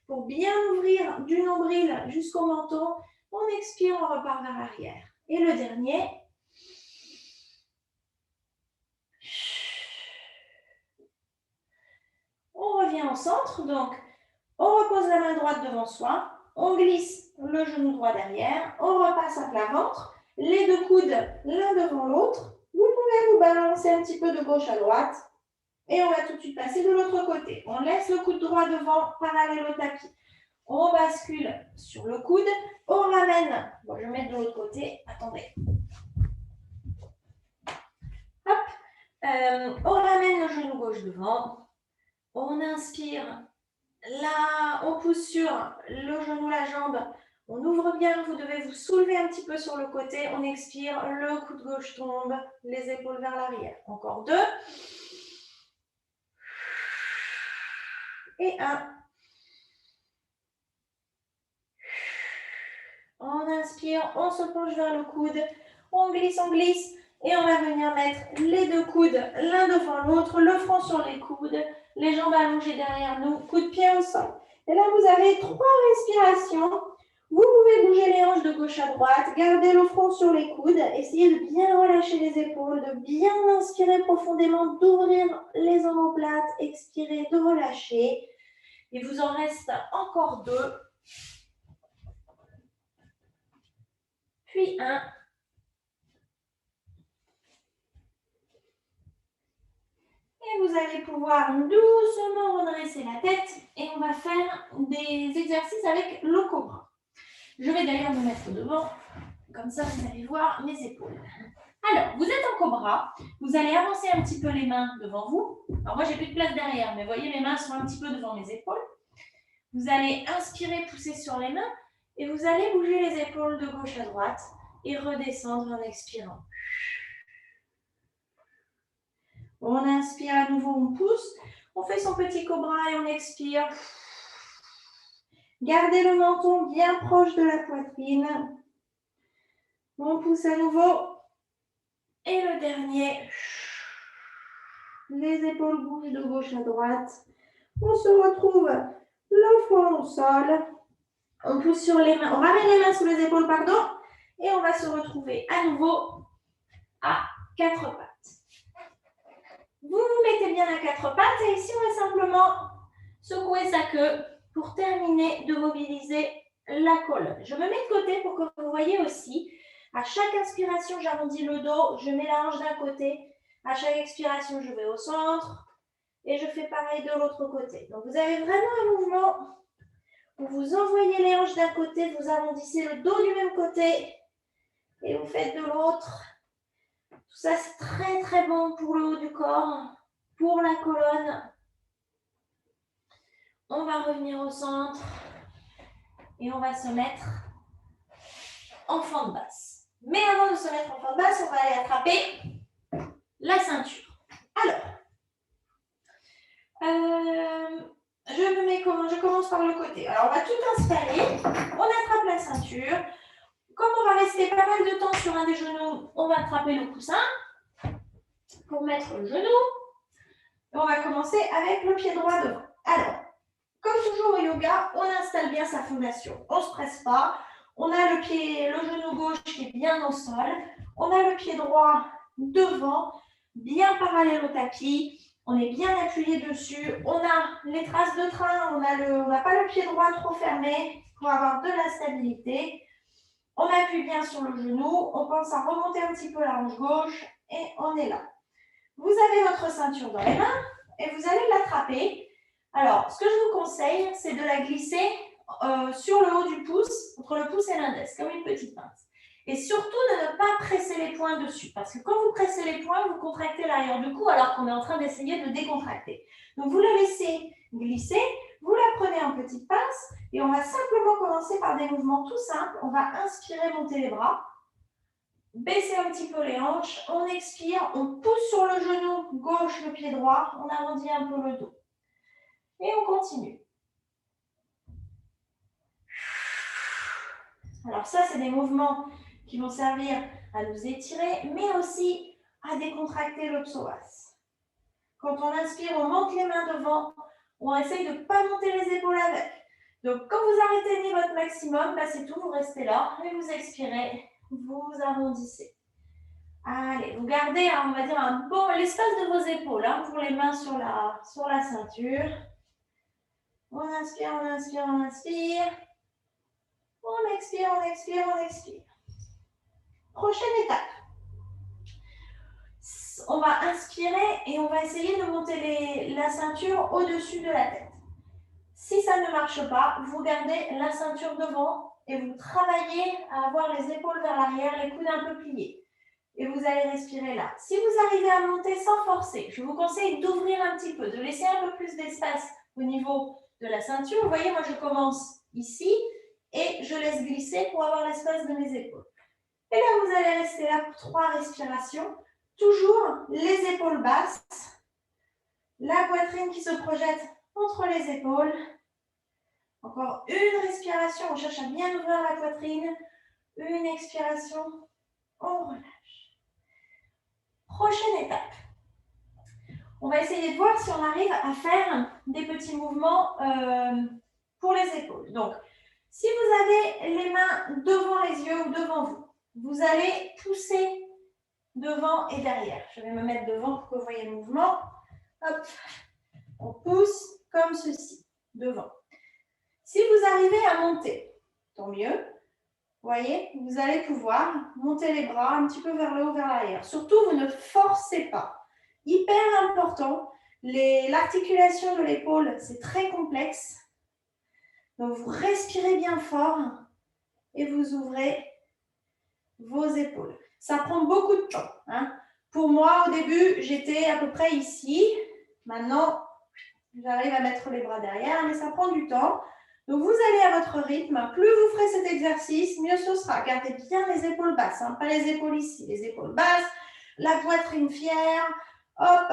pour bien ouvrir du nombril jusqu'au menton. On expire, on repart vers l'arrière. Et le dernier. On revient au centre, donc on repose la main droite devant soi, on glisse le genou droit derrière, on repasse à plat ventre, les deux coudes l'un devant l'autre. Vous pouvez vous balancer un petit peu de gauche à droite et on va tout de suite passer de l'autre côté. On laisse le coude droit devant, parallèle au tapis. On bascule sur le coude, on ramène, bon, je vais mettre de l'autre côté, attendez. Hop, on ramène le genou gauche devant, on inspire, là, on pousse sur le genou, la jambe, on ouvre bien, vous devez vous soulever un petit peu sur le côté, on expire, le coude gauche tombe, les épaules vers l'arrière. Encore 2. Et 1. On inspire, on se penche vers le coude, on glisse et on va venir mettre les deux coudes l'un devant l'autre, le front sur les coudes, les jambes allongées derrière nous, coude de pied au sol. Et là, vous avez 3 respirations. Vous pouvez bouger les hanches de gauche à droite, garder le front sur les coudes, essayez de bien relâcher les épaules, de bien inspirer profondément, d'ouvrir les omoplates, expirer, de relâcher. Il vous en reste encore 2. Puis 1. allez pouvoir doucement redresser la tête et on va faire des exercices avec le cobra. Je vais d'ailleurs me mettre devant, comme ça vous allez voir mes épaules. Alors, vous êtes en cobra, vous allez avancer un petit peu les mains devant vous. Alors moi, j'ai plus de place derrière, mais vous voyez, mes mains sont un petit peu devant mes épaules. Vous allez inspirer, pousser sur les mains et vous allez bouger les épaules de gauche à droite et redescendre en expirant. On inspire à nouveau, on pousse, on fait son petit cobra et on expire. Gardez le menton bien proche de la poitrine. On pousse à nouveau. Et le dernier. Les épaules bougent de gauche à droite. On se retrouve le front au sol. On pousse sur les mains. On ramène les mains sous les épaules, pardon. Et on va se retrouver à nouveau à 4 pattes. Vous vous mettez bien à 4 pattes et ici, on va simplement secouer sa queue pour terminer de mobiliser la colonne. Je me mets de côté pour que vous voyez aussi. À chaque inspiration, j'arrondis le dos, je mets la hanche d'un côté. À chaque expiration, je vais au centre et je fais pareil de l'autre côté. Donc, vous avez vraiment un mouvement où vous envoyez les hanches d'un côté, vous arrondissez le dos du même côté et vous faites de l'autre. Tout ça, c'est très, très bon pour le haut du corps, pour la colonne. On va revenir au centre et on va se mettre en fente basse. Mais avant de se mettre en fente basse, on va aller attraper la ceinture. Alors, je commence par le côté. Alors, on va tout installer. On attrape la ceinture. Comme on va rester pas mal de temps sur un des genoux, on va attraper le coussin pour mettre le genou. Et on va commencer avec le pied droit devant. Alors, comme toujours au yoga, on installe bien sa fondation. On ne se presse pas. On a le genou gauche qui est bien au sol. On a le pied droit devant, bien parallèle au tapis. On est bien appuyé dessus. On a les traces de train. On n'a pas le pied droit trop fermé pour avoir de la stabilité. On appuie bien sur le genou. On pense à remonter un petit peu la hanche gauche et on est là. Vous avez votre ceinture dans les mains et vous allez l'attraper. Alors, ce que je vous conseille, c'est de la glisser sur le haut du pouce, entre le pouce et l'index, comme une petite pince. Et surtout, de ne pas presser les poings dessus. Parce que quand vous pressez les poings, vous contractez l'arrière du cou alors qu'on est en train d'essayer de décontracter. Donc, vous la laissez glisser, vous la prenez en petite pince et on va simplement commencer par des mouvements tout simples. On va inspirer, monter les bras. Baissez un petit peu les hanches, on expire, on pousse sur le genou gauche, le pied droit, on arrondit un peu le dos. Et on continue. Alors ça, c'est des mouvements qui vont servir à nous étirer, mais aussi à décontracter le psoas. Quand on inspire, on monte les mains devant, on essaye de ne pas monter les épaules avec. Donc quand vous arrêtez votre maximum, c'est tout, vous restez là et vous expirez. Vous arrondissez. Allez, vous gardez, on va dire, l'espace de vos épaules pour les mains sur la ceinture. On inspire, on inspire, on inspire. On expire, on expire, on expire. Prochaine étape. On va inspirer et on va essayer de monter la ceinture au-dessus de la tête. Si ça ne marche pas, vous gardez la ceinture devant et vous travaillez à avoir les épaules vers l'arrière, les coudes un peu pliés. Et vous allez respirer là. Si vous arrivez à monter sans forcer, je vous conseille d'ouvrir un petit peu, de laisser un peu plus d'espace au niveau de la ceinture. Vous voyez, moi je commence ici et je laisse glisser pour avoir l'espace de mes épaules. Et là, vous allez rester là pour 3 respirations. Toujours les épaules basses, la poitrine qui se projette entre les épaules. Encore une respiration, on cherche à bien ouvrir la poitrine. Une expiration, on relâche. Prochaine étape. On va essayer de voir si on arrive à faire des petits mouvements pour les épaules. Donc, si vous avez les mains devant les yeux ou devant vous, vous allez pousser devant et derrière. Je vais me mettre devant pour que vous voyez le mouvement. Hop, on pousse comme ceci, devant. Si vous arrivez à monter, tant mieux. Vous voyez, vous allez pouvoir monter les bras un petit peu vers le haut, vers l'arrière. Surtout, vous ne forcez pas. Hyper important, L'articulation de l'épaule, c'est très complexe. Donc, vous respirez bien fort et vous ouvrez vos épaules. Ça prend beaucoup de temps. Hein. Pour moi, au début, j'étais à peu près ici. Maintenant, j'arrive à mettre les bras derrière, mais ça prend du temps. Donc, vous allez à votre rythme. Plus vous ferez cet exercice, mieux ce sera. Gardez bien les épaules basses, hein, pas les épaules ici. Les épaules basses, la poitrine fière. Hop.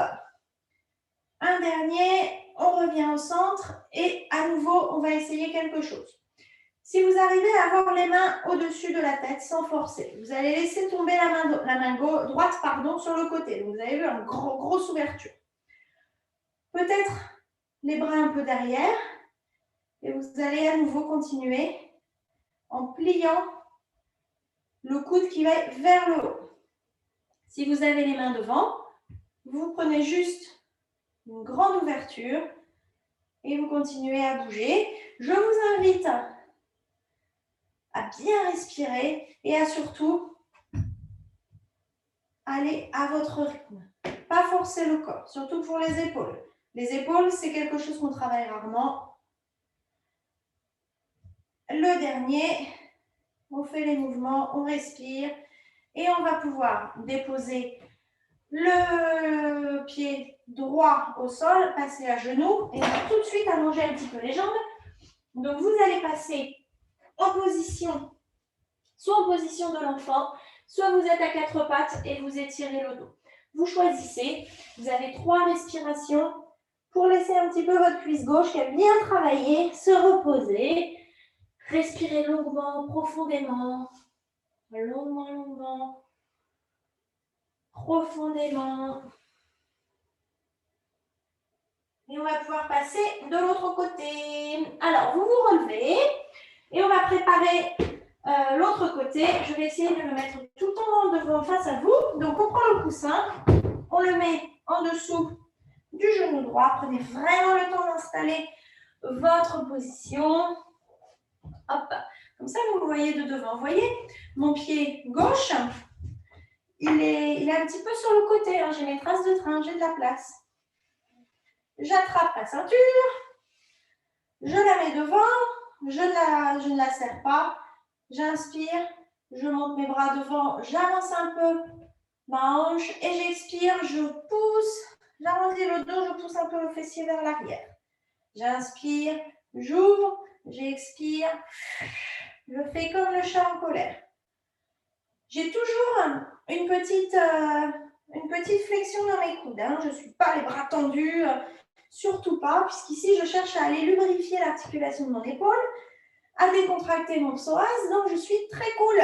Un dernier, on revient au centre et à nouveau, on va essayer quelque chose. Si vous arrivez à avoir les mains au-dessus de la tête sans forcer, vous allez laisser tomber la main droite sur le côté. Donc, vous avez vu une grosse ouverture. Peut-être les bras un peu derrière et vous allez à nouveau continuer en pliant le coude qui va vers le haut. Si vous avez les mains devant, vous prenez juste une grande ouverture et vous continuez à bouger. Je vous invite à bien respirer et à surtout aller à votre rythme. Pas forcer le corps, surtout pour les épaules. Les épaules, c'est quelque chose qu'on travaille rarement. Le dernier, on fait les mouvements, on respire et on va pouvoir déposer le pied droit au sol, passer à genoux et tout de suite allonger un petit peu les jambes. Donc, vous allez passer en position, soit en position de l'enfant, soit vous êtes à quatre pattes et vous étirez le dos. Vous choisissez, vous avez 3 respirations pour laisser un petit peu votre cuisse gauche qui a bien travaillé, se reposer. Respirez longuement, profondément, profondément. Et on va pouvoir passer de l'autre côté. Alors, vous vous relevez et on va préparer l'autre côté. Je vais essayer de le mettre tout en devant face à vous. Donc, on prend le coussin, on le met en dessous du genou droit. Prenez vraiment le temps d'installer votre position. Hop, comme ça, vous me voyez de devant. Vous voyez, mon pied gauche, il est un petit peu sur le côté. Hein. J'ai mes traces de train, j'ai de la place. J'attrape la ceinture, je la mets devant, je ne la serre pas, j'inspire, je monte mes bras devant, j'avance un peu ma hanche et j'expire, je pousse, j'arrondis le dos, je pousse un peu le fessier vers l'arrière. J'inspire, j'ouvre, j'expire, je fais comme le chat en colère. J'ai toujours une petite flexion dans mes coudes, hein. Je ne suis pas les bras tendus, surtout pas, puisqu'ici, je cherche à aller lubrifier l'articulation de mon épaule, à décontracter mon psoas, donc je suis très cool.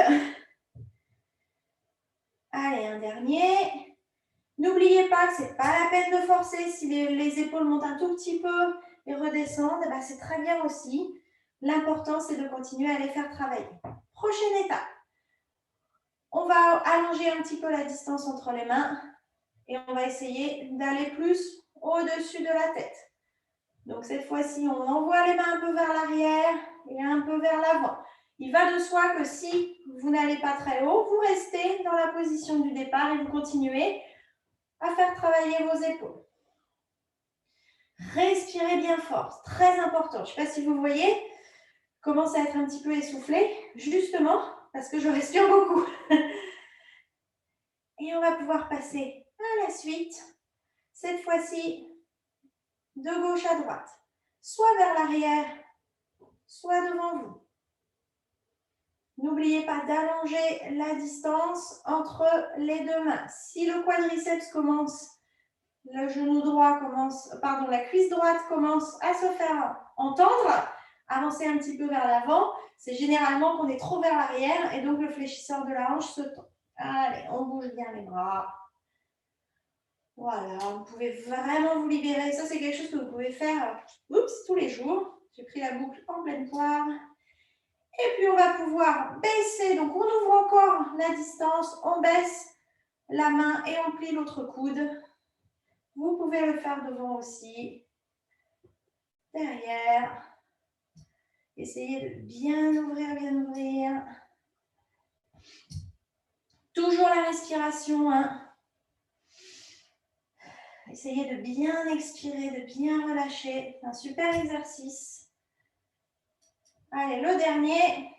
Allez, un dernier. N'oubliez pas que ce n'est pas la peine de forcer. Si les épaules montent un tout petit peu et redescendent, ben c'est très bien aussi. L'important, c'est de continuer à les faire travailler. Prochaine étape. On va allonger un petit peu la distance entre les mains et on va essayer d'aller plus au-dessus de la tête. Donc, cette fois-ci, on envoie les mains un peu vers l'arrière et un peu vers l'avant. Il va de soi que si vous n'allez pas très haut, vous restez dans la position du départ et vous continuez à faire travailler vos épaules. Respirez bien fort, c'est très important. Je ne sais pas si vous voyez, je commence à être un petit peu essoufflée, justement parce que je respire beaucoup. Et on va pouvoir passer à la suite, cette fois-ci, de gauche à droite, soit vers l'arrière, soit devant vous. N'oubliez pas d'allonger la distance entre les deux mains. Si le quadriceps commence, le genou droit commence, pardon, la cuisse droite commence à se faire entendre, avancez un petit peu vers l'avant. C'est généralement qu'on est trop vers l'arrière et donc le fléchisseur de la hanche se tend. Allez, on bouge bien les bras. Voilà, vous pouvez vraiment vous libérer. Ça, c'est quelque chose que vous pouvez faire tous les jours. J'ai pris la boucle en pleine poire. Et puis, on va pouvoir baisser. Donc, on ouvre encore la distance. On baisse la main et on plie l'autre coude. Vous pouvez le faire devant aussi. Derrière. Essayez de bien ouvrir, bien ouvrir. Toujours la respiration, hein. Essayez de bien expirer, de bien relâcher. Un super exercice. Allez, le dernier.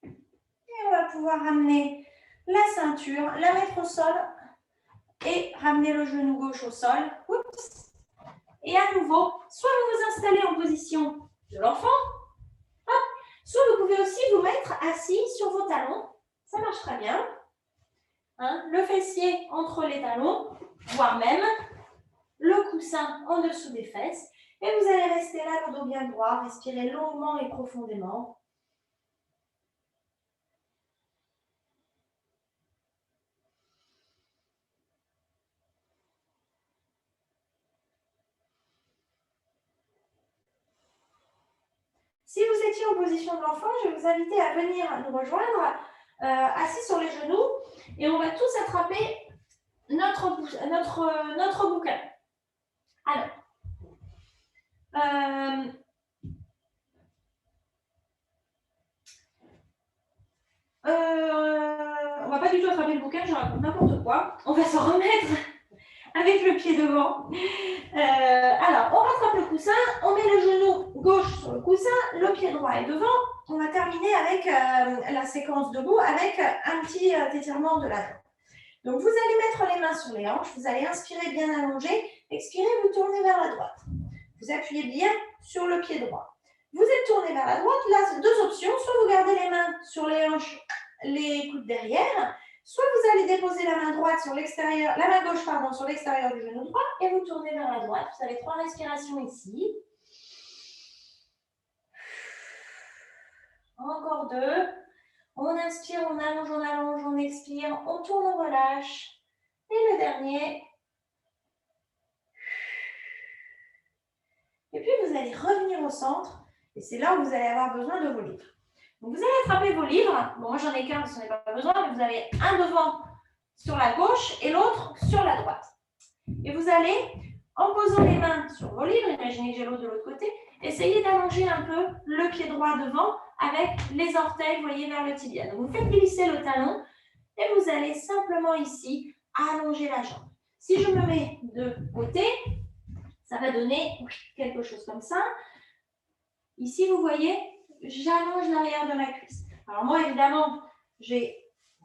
Et on va pouvoir ramener la ceinture, la mettre au sol et ramener le genou gauche au sol. Oups. Et à nouveau, soit vous vous installez en position de l'enfant, soit vous pouvez aussi vous mettre assis sur vos talons. Ça marche très bien. Hein, le fessier entre les talons, voire même le coussin en dessous des fesses. Et vous allez rester là, le dos bien droit, respirez longuement et profondément. Si vous étiez en position de l'enfant, je vais vous inviter à venir nous rejoindre assis sur les genoux et on va tous attraper notre bouquin. Alors, on va pas du tout attraper le bouquin, je raconte n'importe quoi. On va se remettre avec le pied devant. Alors, on rattrape le coussin, on met le genou gauche sur le coussin, le pied droit est devant. On va terminer avec la séquence debout avec un petit étirement de la jambe. Donc, vous allez mettre les mains sur les hanches, vous allez inspirer bien allongé, expirer, vous tournez vers la droite. Vous appuyez bien sur le pied droit. Vous êtes tourné vers la droite, là, deux options, soit vous gardez les mains sur les hanches, les coudes derrière, soit vous allez déposer la main droite sur l'extérieur, la main gauche, pardon, sur l'extérieur du genou droit et vous tournez vers la droite. Vous avez 3 respirations ici. Encore 2. On inspire, on allonge, on expire, on tourne, on relâche. Et le dernier. Et puis, vous allez revenir au centre. Et c'est là où vous allez avoir besoin de vos livres. Donc, vous allez attraper vos livres. Bon, moi, j'en ai qu'un, ce n'est pas besoin, mais vous avez un devant sur la gauche et l'autre sur la droite. Et vous allez, en posant les mains sur vos livres, imaginez que j'ai l'autre de l'autre côté, essayez d'allonger un peu le pied droit devant avec les orteils, vous voyez, vers le tibia. Donc, vous faites glisser le talon et vous allez simplement ici allonger la jambe. Si je me mets de côté, ça va donner quelque chose comme ça. Ici, vous voyez, j'allonge l'arrière de ma cuisse. Alors moi, évidemment, j'ai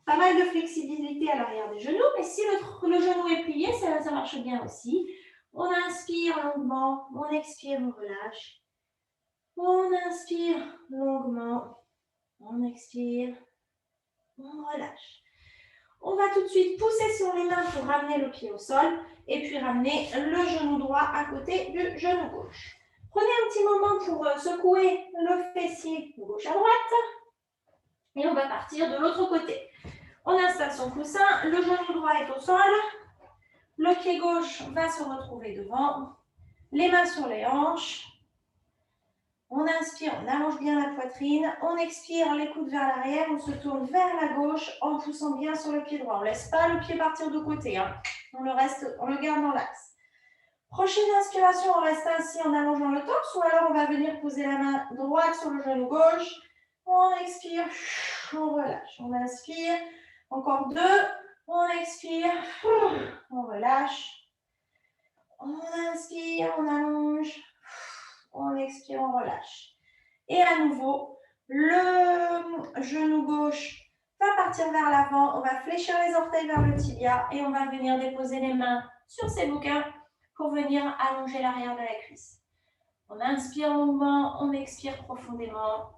pas mal de flexibilité à l'arrière des genoux, mais si le genou est plié, ça marche bien aussi. On inspire longuement, on expire, on relâche. On inspire longuement, on expire, on relâche. On va tout de suite pousser sur les mains pour ramener le pied au sol et puis ramener le genou droit à côté du genou gauche. Prenez un petit moment pour secouer le fessier de gauche à droite et on va partir de l'autre côté. On installe son coussin, le genou droit est au sol, le pied gauche va se retrouver devant, les mains sur les hanches. On inspire, on allonge bien la poitrine, on expire, les coudes vers l'arrière, on se tourne vers la gauche en poussant bien sur le pied droit. On ne laisse pas le pied partir de côté, hein. On le garde dans l'axe. Prochaine inspiration, on reste ainsi en allongeant le torse ou alors on va venir poser la main droite sur le genou gauche. On expire, on relâche. On inspire, encore 2, on expire, on relâche. On inspire, on allonge, on expire, on relâche. Et à nouveau, le genou gauche va partir vers l'avant. On va fléchir les orteils vers le tibia et on va venir déposer les mains sur ses bouquins pour venir allonger l'arrière de la cuisse. On inspire longuement, on expire profondément.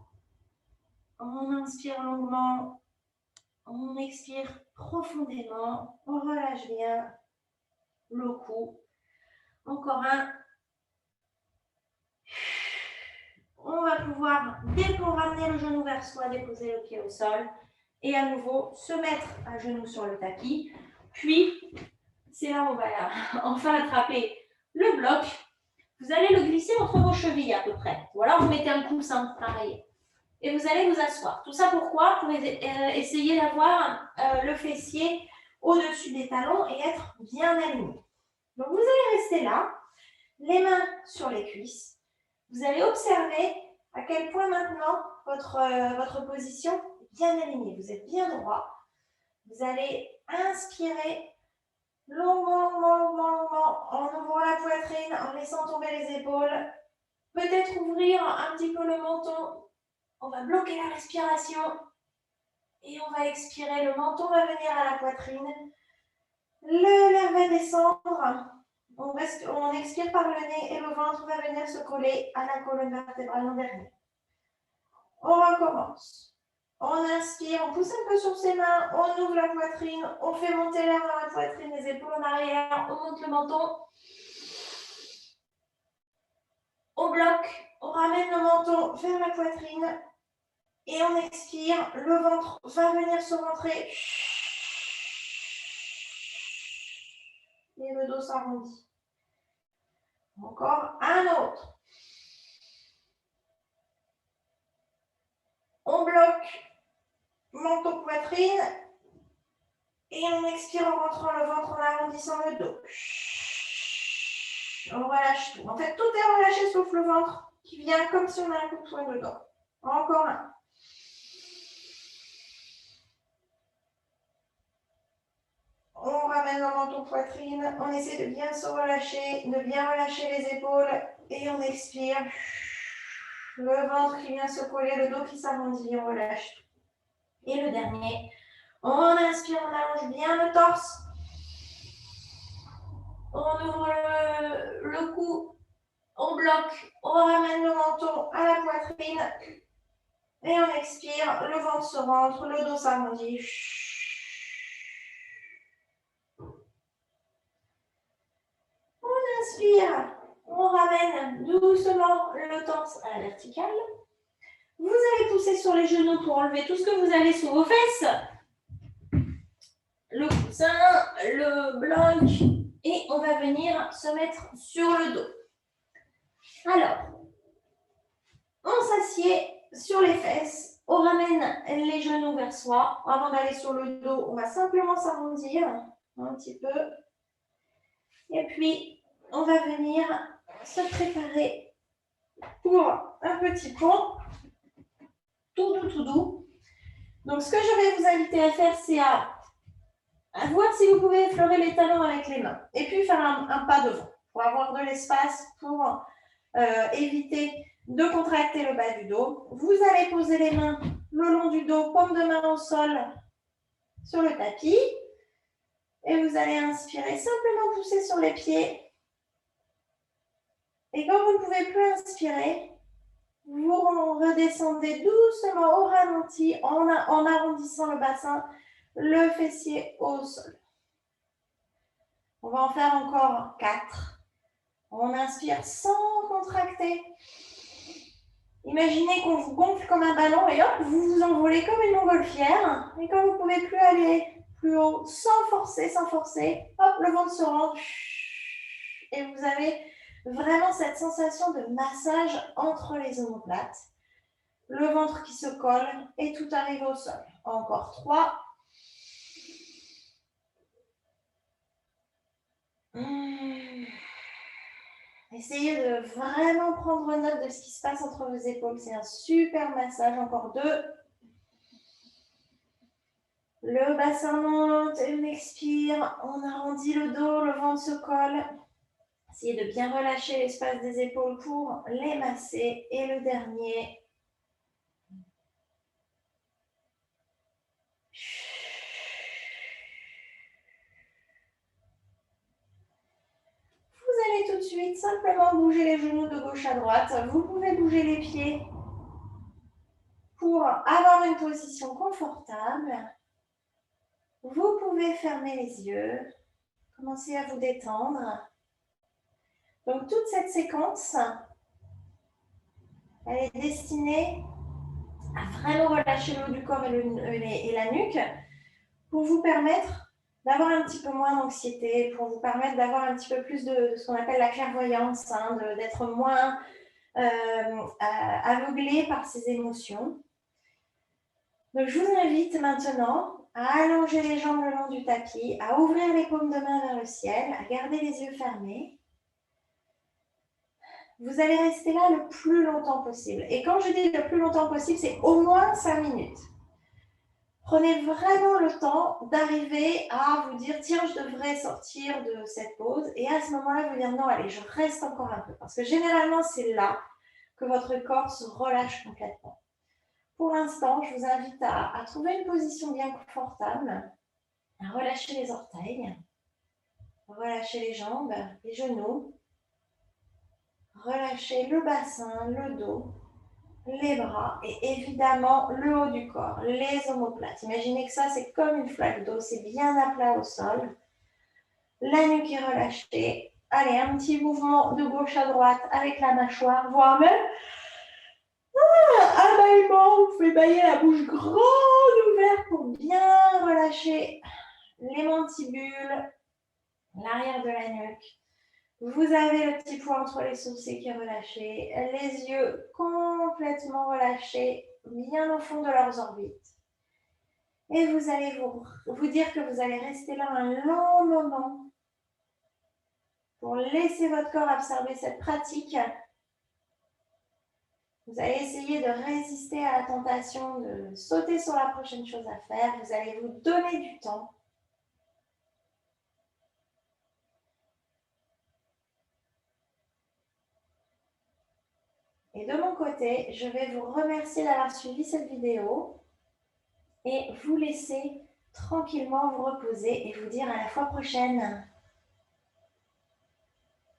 On inspire longuement, on expire profondément. On relâche bien le cou. Encore un. On va pouvoir, dès qu'on ramener le genou vers soi, déposer le pied au sol et à nouveau se mettre à genoux sur le tapis. Puis, c'est là où on va enfin attraper le bloc. Vous allez le glisser entre vos chevilles à peu près. Ou alors vous mettez un coussin, pareil. Et vous allez vous asseoir. Tout ça pourquoi? Pour essayer d'avoir le fessier au-dessus des talons et être bien aligné. Donc vous allez rester là, les mains sur les cuisses. Vous allez observer à quel point maintenant votre position est bien alignée. Vous êtes bien droit. Vous allez inspirer Longuement, longuement, longuement, longuement, en ouvrant la poitrine, en laissant tomber les épaules. Peut-être ouvrir un petit peu le menton. On va bloquer la respiration et on va expirer. Le menton va venir à la poitrine. L'air va descendre. On expire par le nez et le ventre va venir se coller à la colonne vertébrale en dernier. On recommence. On inspire, on pousse un peu sur ses mains, on ouvre la poitrine, on fait monter l'air dans la poitrine, les épaules en arrière, on monte le menton. On bloque, on ramène le menton vers la poitrine et on expire. Le ventre va venir se rentrer. Et le dos s'arrondit. Encore un autre. On bloque menton poitrine et on expire en rentrant le ventre en arrondissant le dos. On relâche tout. En fait, tout est relâché sauf le ventre qui vient comme si on a un coup de poing dedans. Encore un. On ramène le menton poitrine. On essaie de bien se relâcher, de bien relâcher les épaules et on expire. Le ventre qui vient se coller, le dos qui s'arrondit, on relâche tout. Et le dernier, on inspire, on allonge bien le torse. On ouvre le cou, on bloque, on ramène le menton à la poitrine et on expire, le ventre se rentre, le dos s'arrondit. On inspire, on ramène doucement le torse à la verticale. Vous allez pousser sur les genoux pour enlever tout ce que vous avez sous vos fesses. Le coussin, le bloc, et on va venir se mettre sur le dos. Alors, on s'assied sur les fesses, on ramène les genoux vers soi. Avant d'aller sur le dos, on va simplement s'arrondir un petit peu. Et puis, on va venir se préparer pour un petit pont, tout doux, tout doux. Donc, ce que je vais vous inviter à faire, c'est à voir si vous pouvez effleurer les talons avec les mains. Et puis, faire un pas devant pour avoir de l'espace, pour éviter de contracter le bas du dos. Vous allez poser les mains le long du dos, paume de main au sol sur le tapis. Et vous allez inspirer, simplement pousser sur les pieds. Et quand vous ne pouvez plus inspirer, vous redescendez doucement au ralenti en arrondissant le bassin, le fessier au sol. On va en faire encore 4. On inspire sans contracter. Imaginez qu'on vous gonfle comme un ballon et hop, vous vous envolez comme une montgolfière. Et quand vous ne pouvez plus aller plus haut, sans forcer, hop, le ventre se rentre. Et vous avez vraiment cette sensation de massage entre les omoplates. Le ventre qui se colle et tout arrive au sol. Encore 3. Essayez de vraiment prendre note de ce qui se passe entre vos épaules. C'est un super massage. Encore 2. Le bassin monte et on expire. On arrondit le dos, le ventre se colle. Essayez de bien relâcher l'espace des épaules pour les masser. Et le dernier. Vous allez tout de suite simplement bouger les genoux de gauche à droite. Vous pouvez bouger les pieds pour avoir une position confortable. Vous pouvez fermer les yeux, commencer à vous détendre. Donc toute cette séquence, elle est destinée à vraiment relâcher le haut du corps et la nuque pour vous permettre d'avoir un petit peu moins d'anxiété, pour vous permettre d'avoir un petit peu plus de ce qu'on appelle la clairvoyance, d'être moins aveuglé par ces émotions. Donc je vous invite maintenant à allonger les jambes le long du tapis, à ouvrir les paumes de main vers le ciel, à garder les yeux fermés. Vous allez rester là le plus longtemps possible. Et quand je dis le plus longtemps possible, c'est au moins 5 minutes. Prenez vraiment le temps d'arriver à vous dire, tiens, je devrais sortir de cette pause. Et à ce moment-là, vous dire, non, allez, je reste encore un peu. Parce que généralement, c'est là que votre corps se relâche complètement. Pour l'instant, je vous invite à trouver une position bien confortable, à relâcher les orteils, relâcher les jambes, les genoux, relâcher le bassin, le dos, les bras et évidemment le haut du corps, les omoplates. Imaginez que ça, c'est comme une flaque d'eau, c'est bien à plat au sol. La nuque est relâchée. Allez, un petit mouvement de gauche à droite avec la mâchoire, voire même un bâillement. Vous pouvez bâiller la bouche grande ouverte pour bien relâcher les mandibules, l'arrière de la nuque. Vous avez le petit poids entre les sourcils qui est relâché, les yeux complètement relâchés, bien au fond de leurs orbites. Et vous allez vous dire que vous allez rester là un long moment pour laisser votre corps absorber cette pratique. Vous allez essayer de résister à la tentation de sauter sur la prochaine chose à faire. Vous allez vous donner du temps. Et de mon côté, je vais vous remercier d'avoir suivi cette vidéo et vous laisser tranquillement vous reposer et vous dire à la fois prochaine.